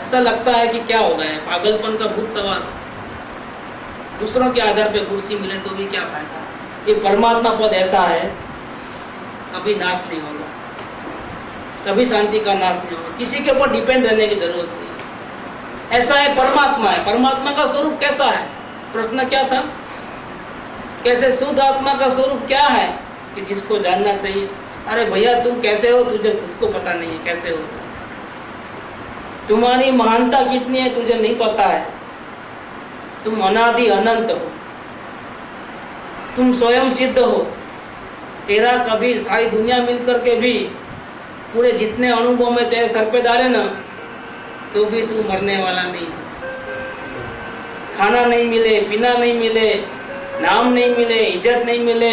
ऐसा लगता है कि क्या हो गया है, पागलपन का भूत सवार। दूसरों के आधार पे कुर्सी मिले तो भी क्या फायदा। ये परमात्मा पद ऐसा है, कभी नाश नहीं होगा, कभी शांति का नाश नहीं होगा। किसी के ऊपर डिपेंड रहने की जरूरत नहीं। ऐसा है परमात्मा है। परमात्मा का स्वरूप कैसा है? प्रश्न क्या था, कैसे शुद्ध आत्मा का स्वरूप क्या है कि जिसको जानना चाहिए। अरे भैया तुम कैसे हो, तुझे खुद को पता नहीं है कैसे हो। तुम्हारी महानता कितनी है तुझे नहीं पता है। तुम अनादि अनंत हो, तुम स्वयं सिद्ध हो। तेरा कभी सारी दुनिया मिलकर के भी पूरे जितने अनुभव में तेरे सर पे डाले ना, तो भी तू मरने वाला नहीं। खाना नहीं मिले, पीना नहीं मिले, नाम नहीं मिले, इज्जत नहीं मिले,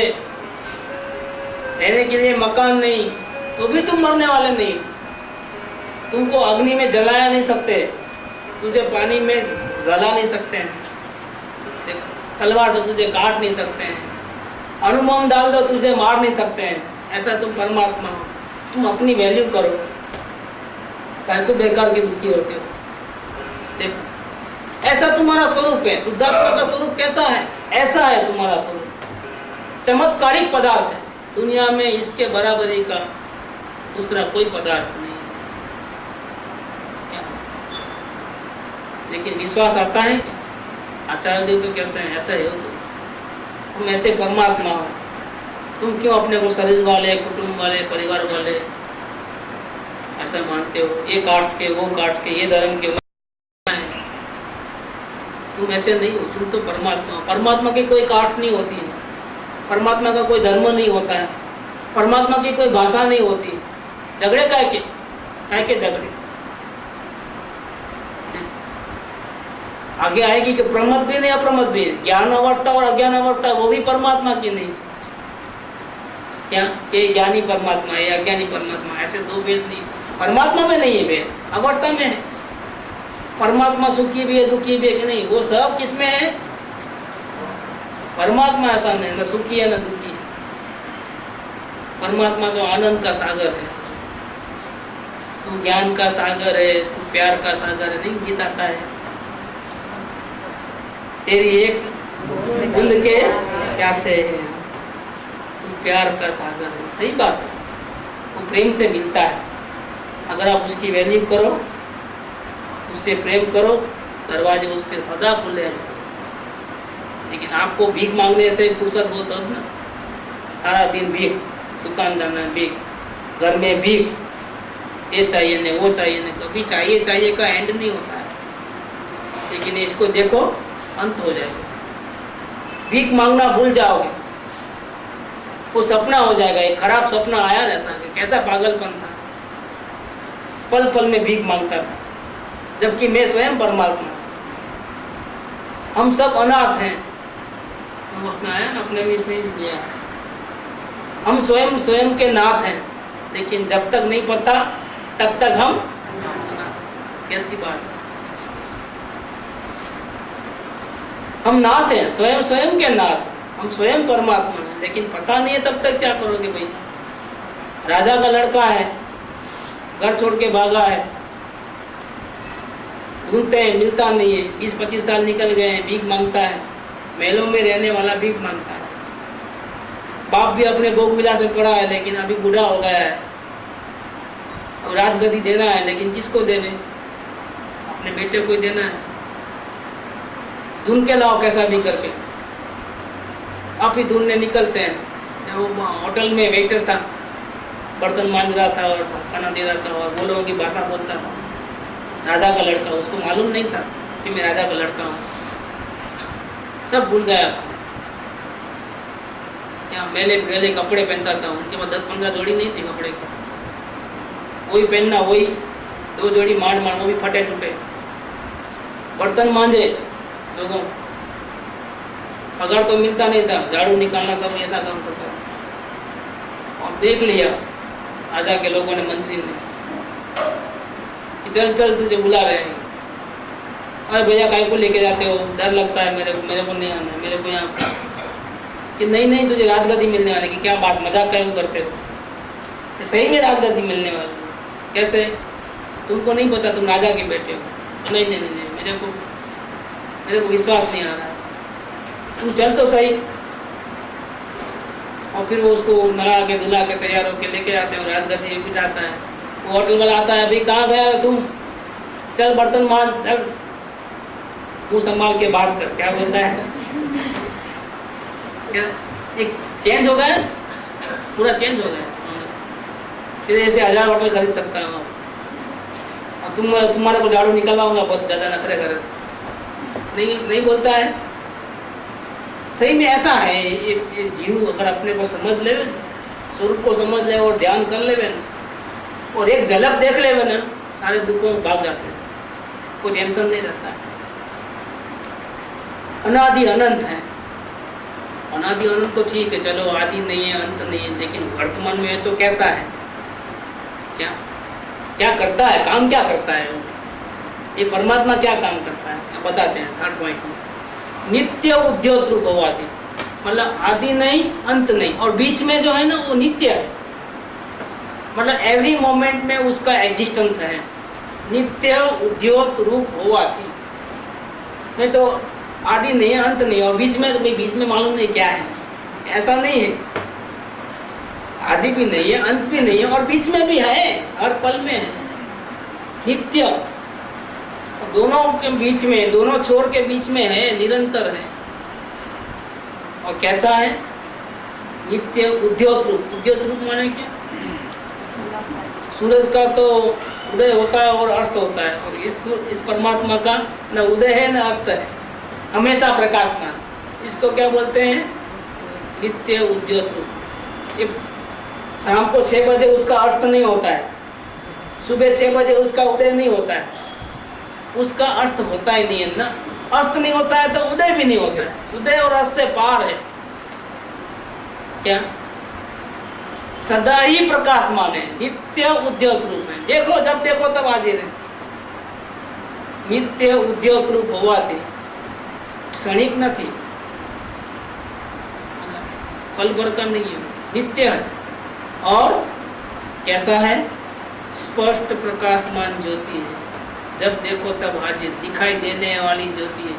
रहने के लिए मकान नहीं, तो भी तुम मरने वाले नहीं। तुमको अग्नि में जलाया नहीं सकते, तुझे पानी में गला नहीं सकते हैं, तलवार से तुझे काट नहीं सकते हैं, अणुबम डाल दो तुझे मार नहीं सकते हैं। ऐसा तुम परमात्मा हो। तुम अपनी वैल्यू करो, काहे को बेकार के दुखी होते हो। देखो ऐसा तुम्हारा स्वरूप है। शुद्धात्मा का स्वरूप कैसा है? ऐसा है तुम्हारा स्वरूप। चमत्कारिक पदार्थ है, दुनिया में इसके बराबरी का दूसरा कोई पदार्थ नहीं। लेकिन विश्वास आता है। आचार्य देव तो कहते हैं ऐसा हो तुम ऐसे परमात्मा हो। तुम क्यों अपने को शरीर वाले, कुटुंब वाले, परिवार वाले ऐसा मानते हो? ये कास्ट के, वो कास्ट के, ये धर्म के, तुम ऐसे नहीं हो। तुम तो परमात्मा। परमात्मा की कोई कास्ट नहीं होती है, परमात्मा का कोई धर्म नहीं होता है, परमात्मा की कोई भाषा नहीं होती। झगड़े काहे के झगड़े? आगे आएगी कि प्रमद भी नहीं अप्रमद भी, ज्ञान अवस्था और अज्ञान अवस्था वो भी परमात्मा की नहीं। क्या ये ज्ञानी परमात्मा है, अज्ञानी परमात्मा, ऐसे दो भेद नहीं। परमात्मा में नहीं है भेद, अवस्था में है। परमात्मा सुखी भी है, दुखी भी है कि नहीं, वो सब किसमें है? परमात्मा ऐसा नहीं, न सुखी है न दुखी। परमात्मा तो आनंद का सागर है, तू ज्ञान का सागर है, तू प्यार का सागर है। नहीं गीत आता है, तेरी एक बूंद के प्यासे है, तू प्यार का सागर है। सही बात है, वो प्रेम से मिलता है। अगर आप उसकी वैल्यू करो, उससे प्रेम करो, दरवाजे उसके सदा खुले हैं। लेकिन आपको भीख मांगने से फुर्सत हो तब ना। सारा दिन भीख, दुकानदार में भीख, घर में भीख, ये चाहिए नहीं, वो चाहिए नहीं, कभी चाहिए चाहिए का एंड नहीं होता है। लेकिन इसको देखो, अंत हो जाएगा। भीख मांगना भूल जाओगे, वो सपना हो जाएगा। एक खराब सपना आया ना, ऐसा कैसा पागलपन था, पल पल में भीख मांगता था, जबकि मैं स्वयं परमात्मा। हम सब अनाथ हैं, हम अपना आया ना, अपने में इसमें लिया है। हम स्वयं स्वयं के नाथ हैं, लेकिन जब तक नहीं पता तब तक हम अनाथ। कैसी बात है, हम नाथ हैं, स्वयं स्वयं के नाथ, हम स्वयं परमात्मा हैं, लेकिन पता नहीं है तब तक क्या करोगे भाई। राजा का लड़का है, घर छोड़ के भागा है, ढूंढते हैं, मिलता नहीं है, 20-25 साल निकल गए हैं, भीख मांगता है, महलों में रहने वाला भीख मांगता है। बाप भी अपने भोग विलास में पड़ा है, लेकिन अभी बूढ़ा हो गया है, अब राजगद्दी देना है, लेकिन किसको देवे, अपने बेटे को ही देना है। ढूंढ के लाओ कैसा भी करके, आप ही ढूंढने निकलते हैं। वो होटल में वेटर था, बर्तन मांज रहा था और खाना दे रहा था, और वो लोगों की भाषा बोलता था। राजा का लड़का, उसको मालूम नहीं था कि मैं राजा का लड़का हूँ, सब भूल गया था। क्या मेले मेले कपड़े पहनता था, उनके पास 10-15 जोड़ी नहीं थी कपड़े की, वही पहनना, वही 2 जोड़ी मांड मांड, वो भी फटे टूटे। बर्तन मांजे लोगों, पगार तो मिलता नहीं था, झाड़ू निकालना, सब ऐसा काम करता था। और देख लिया राजा के लोगों ने, मंत्री ने, चल चल तुझे बुला रहे हैं। अरे भैया काय को लेके जाते हो, डर लगता है मेरे को नहीं आना है, मेरे को यहाँ। कि नहीं नहीं, तुझे राजगद्दी मिलने वाली। की क्या बात, मजाक क्यों करते हो, कि सही में राजगद्दी मिलने वाली। कैसे, तुमको नहीं पता, तुम राजा के बेटे हो। नहीं नहीं नहीं, मेरे को विश्वास नहीं आ रहा है, तुम चल तो सही। और फिर वो उसको नला के धुला के तैयार होके लेके आते हैं, राजगद्दी में बिठाता है। वो होटल वाला आता है, भाई कहाँ गया है तुम, चल बर्तन मांज, चल मुँह संभाल के बात कर। क्या बोलता है, क्या एक चेंज हो गया, पूरा चेंज हो गया। फिर ऐसे 1000 होटल खरीद सकता हूँ, और तुम्हारे को झाड़ू निकलवाऊंगा, बहुत ज़्यादा नखरे कर। नहीं बोलता है। सही में ऐसा है, ये जीव अगर अपने को समझ ले, स्वरूप को समझ ले और ध्यान कर ले और एक झलक देख ले ना, सारे दुखों भाग जाते हैं, कोई टेंशन नहीं रहता है। अनादि अनंत है, अनादि अनंत तो ठीक है, चलो आदि नहीं है, अंत नहीं है, लेकिन वर्तमान में तो कैसा है, क्या क्या करता है, काम क्या करता है वो, ये परमात्मा क्या काम करता है, बताते हैं। 3rd पॉइंट में नित्य उद्योत रूप होवाती, मतलब आदि नहीं अंत नहीं, और बीच में जो है ना वो नित्य है, मतलब एवरी मोमेंट में उसका एग्जिस्टेंस है। नित्य उद्योत रूप होवाती, नहीं तो आदि नहीं है, अंत नहीं, और बीच में तो भाई बीच में मालूम नहीं क्या है, ऐसा नहीं है। आदि भी नहीं है, अंत भी नहीं है, और बीच में भी है, हर पल में है, नित्य। दोनों के बीच में, दोनों छोर के बीच में है, निरंतर है। और कैसा है, नित्य उद्योत रूप। उद्योत रूप माने क्या, सूरज का तो उदय होता है और अस्त होता है, और इस परमात्मा का न उदय है न अस्त है, हमेशा प्रकाशमान। इसको क्या बोलते हैं, नित्य उद्योत रूप। ये शाम को 6 बजे उसका अस्त नहीं होता है, सुबह 6 बजे उसका उदय नहीं होता है, उसका अर्थ होता ही नहीं है ना। अर्थ नहीं होता है तो उदय भी नहीं होता है, उदय और अर्थ से पार है। क्या, सदा ही प्रकाशमान है, नित्य उद्योत रूप है। देखो, जब देखो तब हाजिर है, नित्य उद्योत रूप होवाથી क्षणिक नहीं, पल भर का नहीं है, नित्य है। और कैसा है, स्पष्ट प्रकाशमान ज्योति है, जब देखो तब हाजिर, दिखाई देने वाली ज्योति है।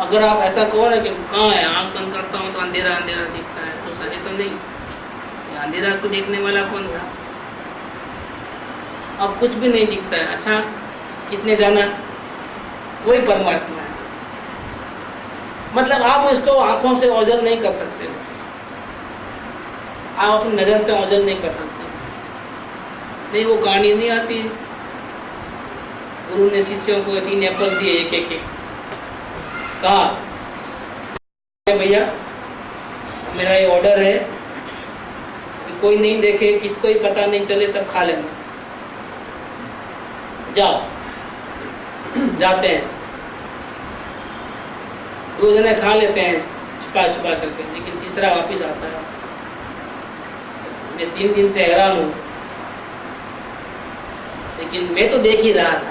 अगर आप ऐसा कहो ना कि कहाँ है, आँख बंद करता हूँ तो अंधेरा अंधेरा दिखता है, तो सही तो नहीं। अंधेरा को देखने वाला कौन था, अब कुछ भी नहीं दिखता है। अच्छा, कितने जाना, वही परमात्मा है। मतलब आप उसको आंखों से ओझल नहीं कर सकते, आप अपनी नज़र से ओझल नहीं कर सकते। नहीं, वो कहानी नहीं आती। गुरु ने शिष्यों को 3 एप्पल दिए, एक एक एक, कहा भैया मेरा ये ऑर्डर है कि कोई नहीं देखे, किसको ही पता नहीं चले, तब खा लेना। जाओ। जाते हैं, 2 जने खा लेते हैं छुपा छुपा करके, लेकिन तीसरा वापिस आता है। मैं 3 दिन से हैरान हूँ, लेकिन मैं तो देख ही रहा था।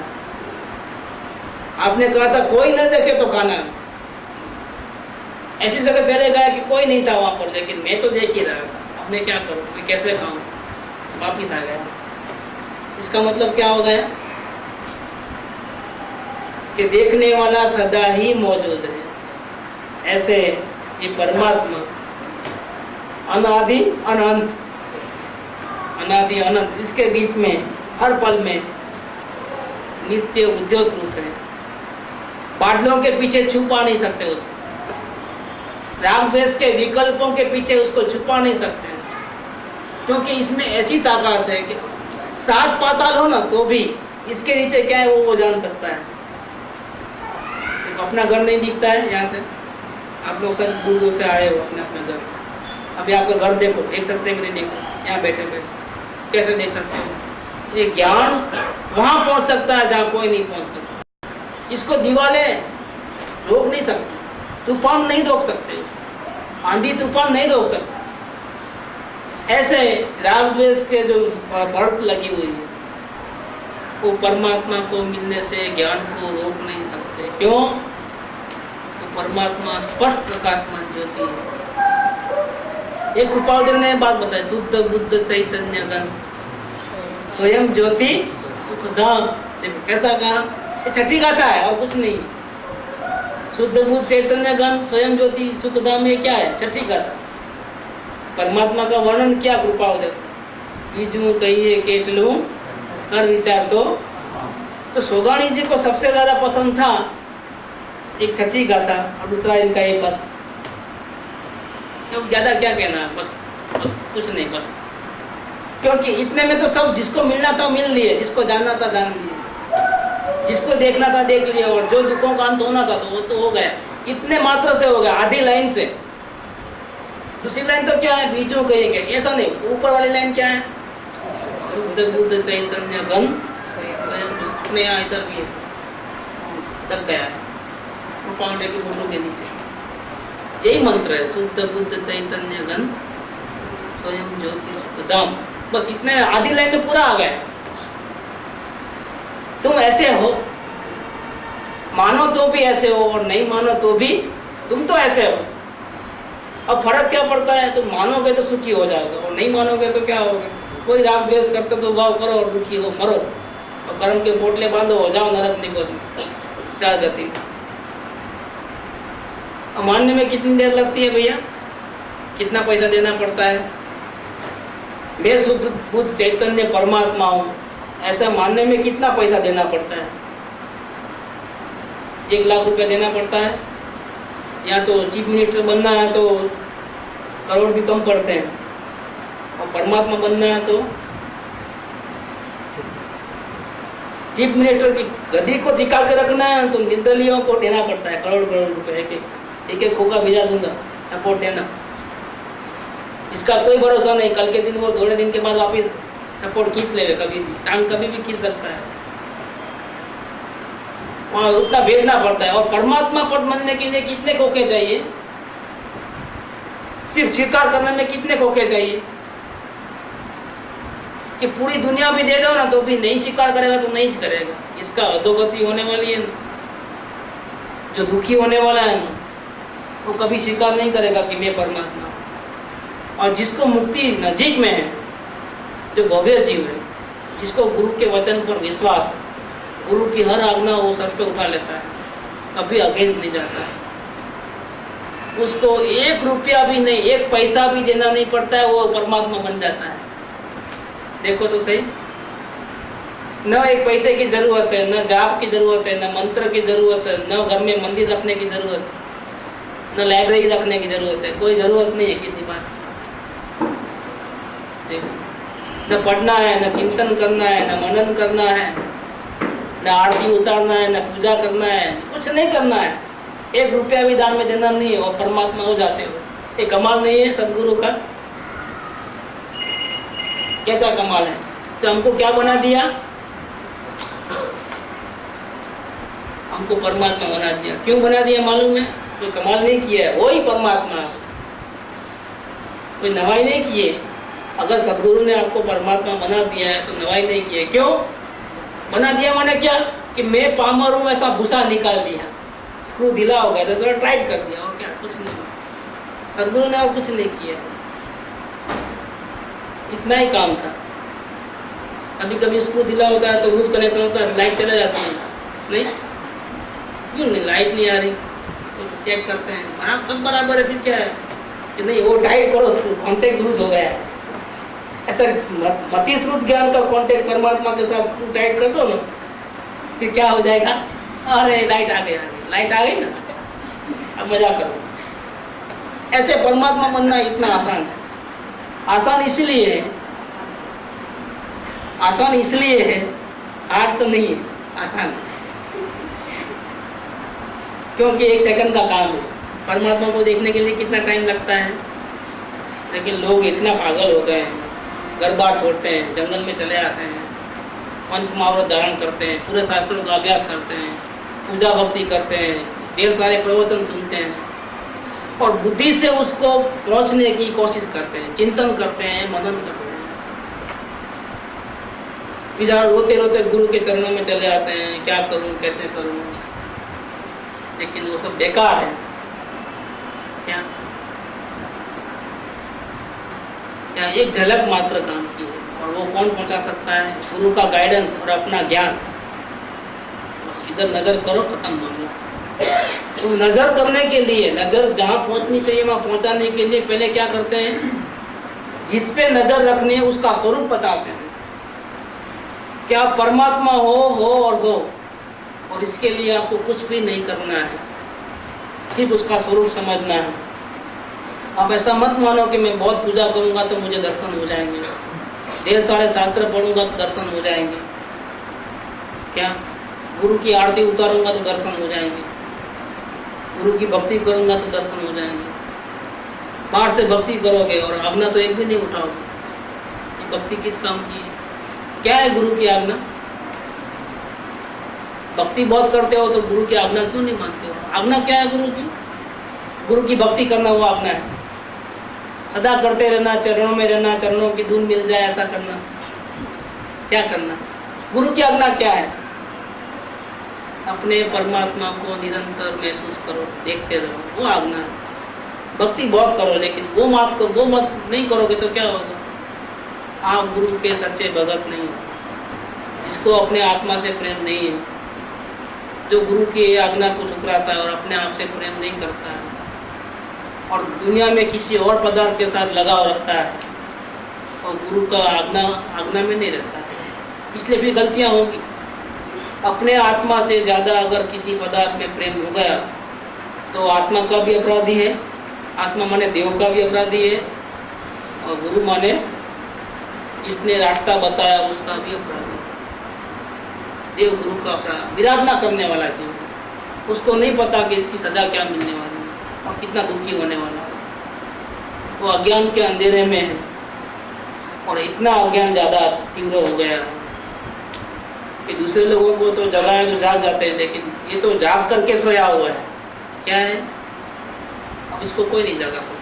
आपने कहा था कोई न देखे तो खाना। ऐसी जगह चले गया कि कोई नहीं था वहां पर, लेकिन मैं तो देख ही रहा था। अब मैं क्या करूं, मैं कैसे खाऊं? वापिस आ गया। इसका मतलब क्या हो गया कि देखने वाला सदा ही मौजूद है। ऐसे ये परमात्मा अनादि अनंत, अनादि अनंत, इसके बीच में हर पल में नित्य उद्योत रूप है। बादलों के पीछे छुपा नहीं सकते उसको, राग द्वेष के विकल्पों के पीछे उसको छुपा नहीं सकते, क्योंकि इसमें ऐसी ताकत है कि 7 पाताल हो ना तो भी इसके नीचे क्या है वो जान सकता है। अपना घर नहीं दिखता है यहाँ से, आप लोग सब दूर दूर से आए हो अपने अपने घर से। अभी आपका घर देखो, देख सकते हैं कि नहीं देख सकते? यहाँ बैठे बैठे कैसे देख सकते हो? ये ज्ञान वहाँ पहुँच सकता है जहाँ कोई नहीं पहुँच सकता। इसको दीवारें रोक नहीं सकती, तूफान नहीं रोक सकते, आंधी तूफान नहीं रोक सकते। ऐसे राग द्वेष के जो बढ़त लगी हुई है, वो परमात्मा को मिलने से ज्ञान को रोक नहीं सकते। क्यों? तो परमात्मा स्पष्ट प्रकाशमान ज्योति है। एक कृपावदर ने बात बताई, शुद्ध बुद्ध चैतन्य घन स्वयं ज्योति सुखधाम। देखो कैसा कहा, ये छठी गाथा है और कुछ नहीं। शुद्ध बुद्ध चैतन्य घन स्वयं ज्योति सुखधाम, में क्या है? छठी गाथा। परमात्मा का वर्णन क्या कृपावदर? बीजू कहिए केटलू हर विचार तो सोगाणी जी को सबसे ज्यादा पसंद था एक छठी गाथा और दूसरा इनका ये पद। ज्यादा क्या कहना, बस कुछ नहीं, बस क्योंकि इतने में तो सब जिसको मिलना था मिल लिए, जिसको जानना था जान लिए, जिसको देखना था देख लिया, और जो दुखों का अंत होना था तो वो तो हो गया। इतने मात्र से हो गया, आधी लाइन से। दूसरी लाइन तो क्या है? बीजों कहेंगे, ऐसा नहीं। ऊपर वाली लाइन क्या है? शुद्ध बुद्ध चैतन्य घन स्वयं, यहाँ इधर भी है, तक गया है पांडे की फोटो के नीचे। यही मंत्र है, शुद्ध बुद्ध चैतन्य घन स्वयं ज्योति सुखधाम। बस इतने, आधी लाइन में पूरा आ गया। तुम ऐसे हो, मानो तो भी ऐसे हो और नहीं मानो तो भी तुम तो ऐसे हो। अब फर्क क्या पड़ता है? तुम मानोगे तो सुखी हो जाओगे और नहीं मानोगे तो क्या होगे? कोई राग द्वेष करते तो भाव करो और दुखी हो, मरो, और कर्म के पोटले बांधो, हो जाओ नरक निगोद में, चार गति। अब मानने में कितनी देर लगती है भैया? कितना पैसा देना पड़ता है? मैं शुद्ध बुद्ध चैतन्य परमात्मा हूँ, ऐसा मानने में कितना पैसा देना पड़ता है? 1 लाख रुपया देना पड़ता है। या तो चीफ मिनिस्टर बनना है तो करोड़ भी कम पड़ते हैं, और परमात्मा बनना है तो चीफ मिनिस्टर की गद्दी को टिका के रखना है तो निर्दलियों को देना पड़ता है करोड़ करोड़ रुपए। एक खोखा भेजा दूंगा, सपोर्ट देना। इसका कोई भरोसा नहीं, कल के दिन वो थोड़े दिन के बाद वापिस सपोर्ट खींच लेगा, कभी भी टांग कभी भी खींच सकता है। वहाँ उतना भेजना पड़ता है। और परमात्मा पद बनने के लिए कितने खोखे चाहिए? सिर्फ स्वीकार करने में कितने खोखे चाहिए? कि पूरी दुनिया भी दे दो ना तो भी नहीं स्वीकार करेगा तो नहीं करेगा। इसका अधोगति होने वाली है ना, जो दुखी होने वाला है ना, वो कभी स्वीकार नहीं करेगा कि मैं परमात्मा। और जिसको मुक्ति नजीक में है, जो भव्य जीव है, जिसको गुरु के वचन पर विश्वास, गुरु की हर आज्ञा वो सर पे उठा लेता है, कभी अगेंस्ट नहीं जाता है, उसको 1 रुपया भी नहीं, 1 पैसा भी देना नहीं पड़ता है, वो परमात्मा बन जाता है। देखो तो सही, न 1 पैसे की जरूरत है, न जाप की जरूरत है, न मंत्र की जरूरत है, न घर में मंदिर रखने की जरूरत है, न लाइब्रेरी रखने की जरूरत है, कोई जरूरत नहीं है किसी बात की। देखो न पढ़ना है, न चिंतन करना है, न मनन करना है, न आरती उतारना है, न पूजा करना है, कुछ नहीं करना है। 1 रुपया भी दान में देना नहीं है और परमात्मा हो जाते हो। ये कमाल नहीं है सदगुरु का? कैसा कमाल है? तो हमको क्या बना दिया? हमको परमात्मा बना दिया। क्यों बना दिया मालूम है? कोई कमाल नहीं किया है, वही परमात्मा, कोई नवाई नहीं किए। अगर सदगुरु ने आपको परमात्मा बना दिया है तो नवाई नहीं किए। क्यों बना दिया? माने क्या कि मैं पामर हूँ ऐसा भूसा निकाल दिया, स्क्रू ढीला हो गया तो थोड़ा टाइट कर दिया, और क्या, कुछ नहीं। सदगुरु ने और कुछ नहीं किया, इतना ही काम था। कभी कभी स्क्रू ढीला होता है तो लूज कनेक्शन होता है, लाइट चला जाती है, नहीं क्यों नहीं, लाइट नहीं आ रही तो चेक करते हैं, आप सब बराबर है, फिर क्या है कि नहीं वो टाइट करो, स्क्रू कॉन्टेक्ट लूज हो गया है। ऐसा मति श्रुत ज्ञान का कॉन्टेक्ट परमात्मा के साथ स्क्रू टाइट कर दो ना, फिर क्या हो जाएगा? अरे लाइट आ गई, लाइट आ गई ना, अच्छा अब मजा करो। ऐसे परमात्मा बनना इतना आसान है। आसान इसलिए है, आसान इसलिए है, हार्ड तो नहीं है, आसान है। क्योंकि 1 सेकंड का काम है। परमात्मा को देखने के लिए कितना टाइम लगता है, लेकिन लोग इतना पागल हो गए हैं, घर बार छोड़ते हैं, जंगल में चले आते हैं, पंच महाव्रत धारण करते हैं, पूरे शास्त्रों का अभ्यास करते हैं, पूजा भक्ति करते हैं, ढेर सारे प्रवचन सुनते हैं और बुद्धि से उसको पहुंचने की कोशिश करते हैं, चिंतन करते हैं, मनन करते हैं। फिर रोते रोते गुरु के चरणों में चले आते हैं, क्या करूं, कैसे करूं, लेकिन वो सब बेकार है। क्या क्या एक झलक मात्र काम की है, और वो कौन पहुंचा सकता है? गुरु का गाइडेंस और अपना ज्ञान। बस इधर नजर करो, खत्म मामला। तो नजर करने के लिए, नजर जहाँ पहुंचनी चाहिए वहाँ पहुंचाने के लिए पहले क्या करते हैं? जिस पे नजर रखनी है उसका स्वरूप बताते हैं। क्या परमात्मा हो और हो, और इसके लिए आपको कुछ भी नहीं करना है, सिर्फ उसका स्वरूप समझना है। अब ऐसा मत मानो कि मैं बहुत पूजा करूंगा तो मुझे दर्शन हो जाएंगे, ढेर सारे शास्त्र पढ़ूंगा तो दर्शन हो जाएंगे, क्या गुरु की आरती उतारूंगा तो दर्शन हो जाएंगे, गुरु की भक्ति करूंगा तो दर्शन हो जाएंगे। बाहर से भक्ति करोगे और आज्ञा तो एक भी नहीं उठाओगे, ये भक्ति किस काम की है? क्या है गुरु की आज्ञा? भक्ति बहुत करते हो तो गुरु की आज्ञा क्यों नहीं मानते हो? आज्ञा क्या है गुरु की? गुरु की भक्ति करना वो आज्ञा है। सदा करते रहना, चरणों में रहना, चरणों की धूल मिल जाए ऐसा करना, क्या करना? गुरु की आज्ञा क्या है? अपने परमात्मा को निरंतर महसूस करो, देखते रहो, वो आज्ञा है। भक्ति बहुत करो लेकिन वो मत नहीं करोगे तो क्या होगा? आप गुरु के सच्चे भगत नहीं हो। जिसको अपने आत्मा से प्रेम नहीं है, जो गुरु की आज्ञा को ठुकराता है और अपने आप से प्रेम नहीं करता है और दुनिया में किसी और पदार्थ के साथ लगाव रखता है और गुरु का आज्ञा में नहीं रहता है, इसलिए फिर गलतियाँ होंगी। अपने आत्मा से ज़्यादा अगर किसी पदार्थ में प्रेम हो गया तो आत्मा का भी अपराधी है, आत्मा माने देव का भी अपराधी है, और गुरु माने जिसने रास्ता बताया उसका भी अपराधी है। देव गुरु का अपराध, विराधना करने वाला जीव, उसको नहीं पता कि इसकी सजा क्या मिलने वाली है और कितना दुखी होने वाला है। वो अज्ञान के अंधेरे में है और इतना अज्ञान ज़्यादा तीव्र हो गया है कि दूसरे लोगों को तो जगाए तो जाग जाते हैं, लेकिन ये तो जाग करके सोया हुआ है। क्या है? अब इसको कोई नहीं जगा सकता।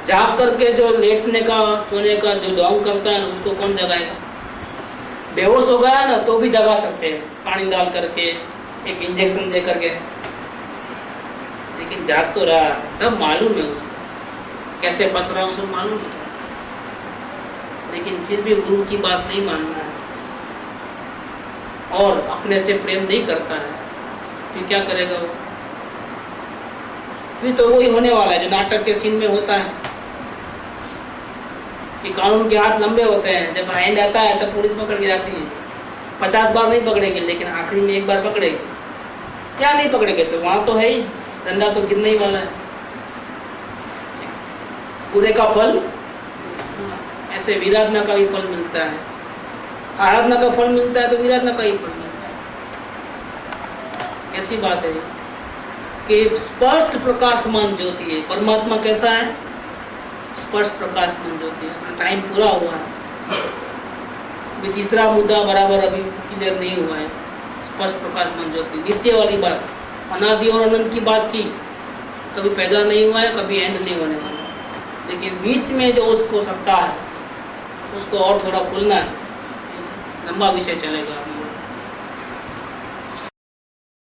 जाग करके जो लेटने का, सोने का जो ढोंग करता है उसको कौन जगाएगा? बेहोश हो गया ना तो भी जगा सकते हैं, पानी डाल करके, एक इंजेक्शन दे करके, लेकिन जाग तो रहा, सब मालूम है उसको, कैसे फंस रहा हूँ सब मालूम है, लेकिन फिर भी गुरु की बात नहीं मानना है और अपने से प्रेम नहीं करता है, फिर क्या करेगा वो? फिर तो वही होने वाला है जो नाटक के सीन में होता है कि कानून के हाथ लंबे होते हैं, जब एंड आता है तब पुलिस पकड़ के जाती है। 50 बार नहीं पकड़ेगी लेकिन आखिरी में एक बार पकड़ेगी। क्या नहीं पकड़ेगे तो वहाँ तो है ही, डंडा तो गिरने ही वाला है। पूरे का फल ऐसे विराधना का भी फल मिलता है, आराधना का फल मिलता है तो विराधना का ही फल मिलता है। कैसी बात है कि स्पष्ट प्रकाशमान ज्योति है। परमात्मा कैसा है? स्पष्ट प्रकाशमान ज्योति है। अपना टाइम पूरा हुआ है, अभी तीसरा मुद्दा बराबर अभी क्लियर नहीं हुआ है। स्पष्ट प्रकाशमान ज्योति नित्य वाली बात, अनादि और अनंत की बात की, कभी पैदा नहीं हुआ है, कभी एंड नहीं होने वाला, लेकिन बीच में जो उसको सत्ता है उसको और थोड़ा खोलना है, लंबा विषय चलेगा।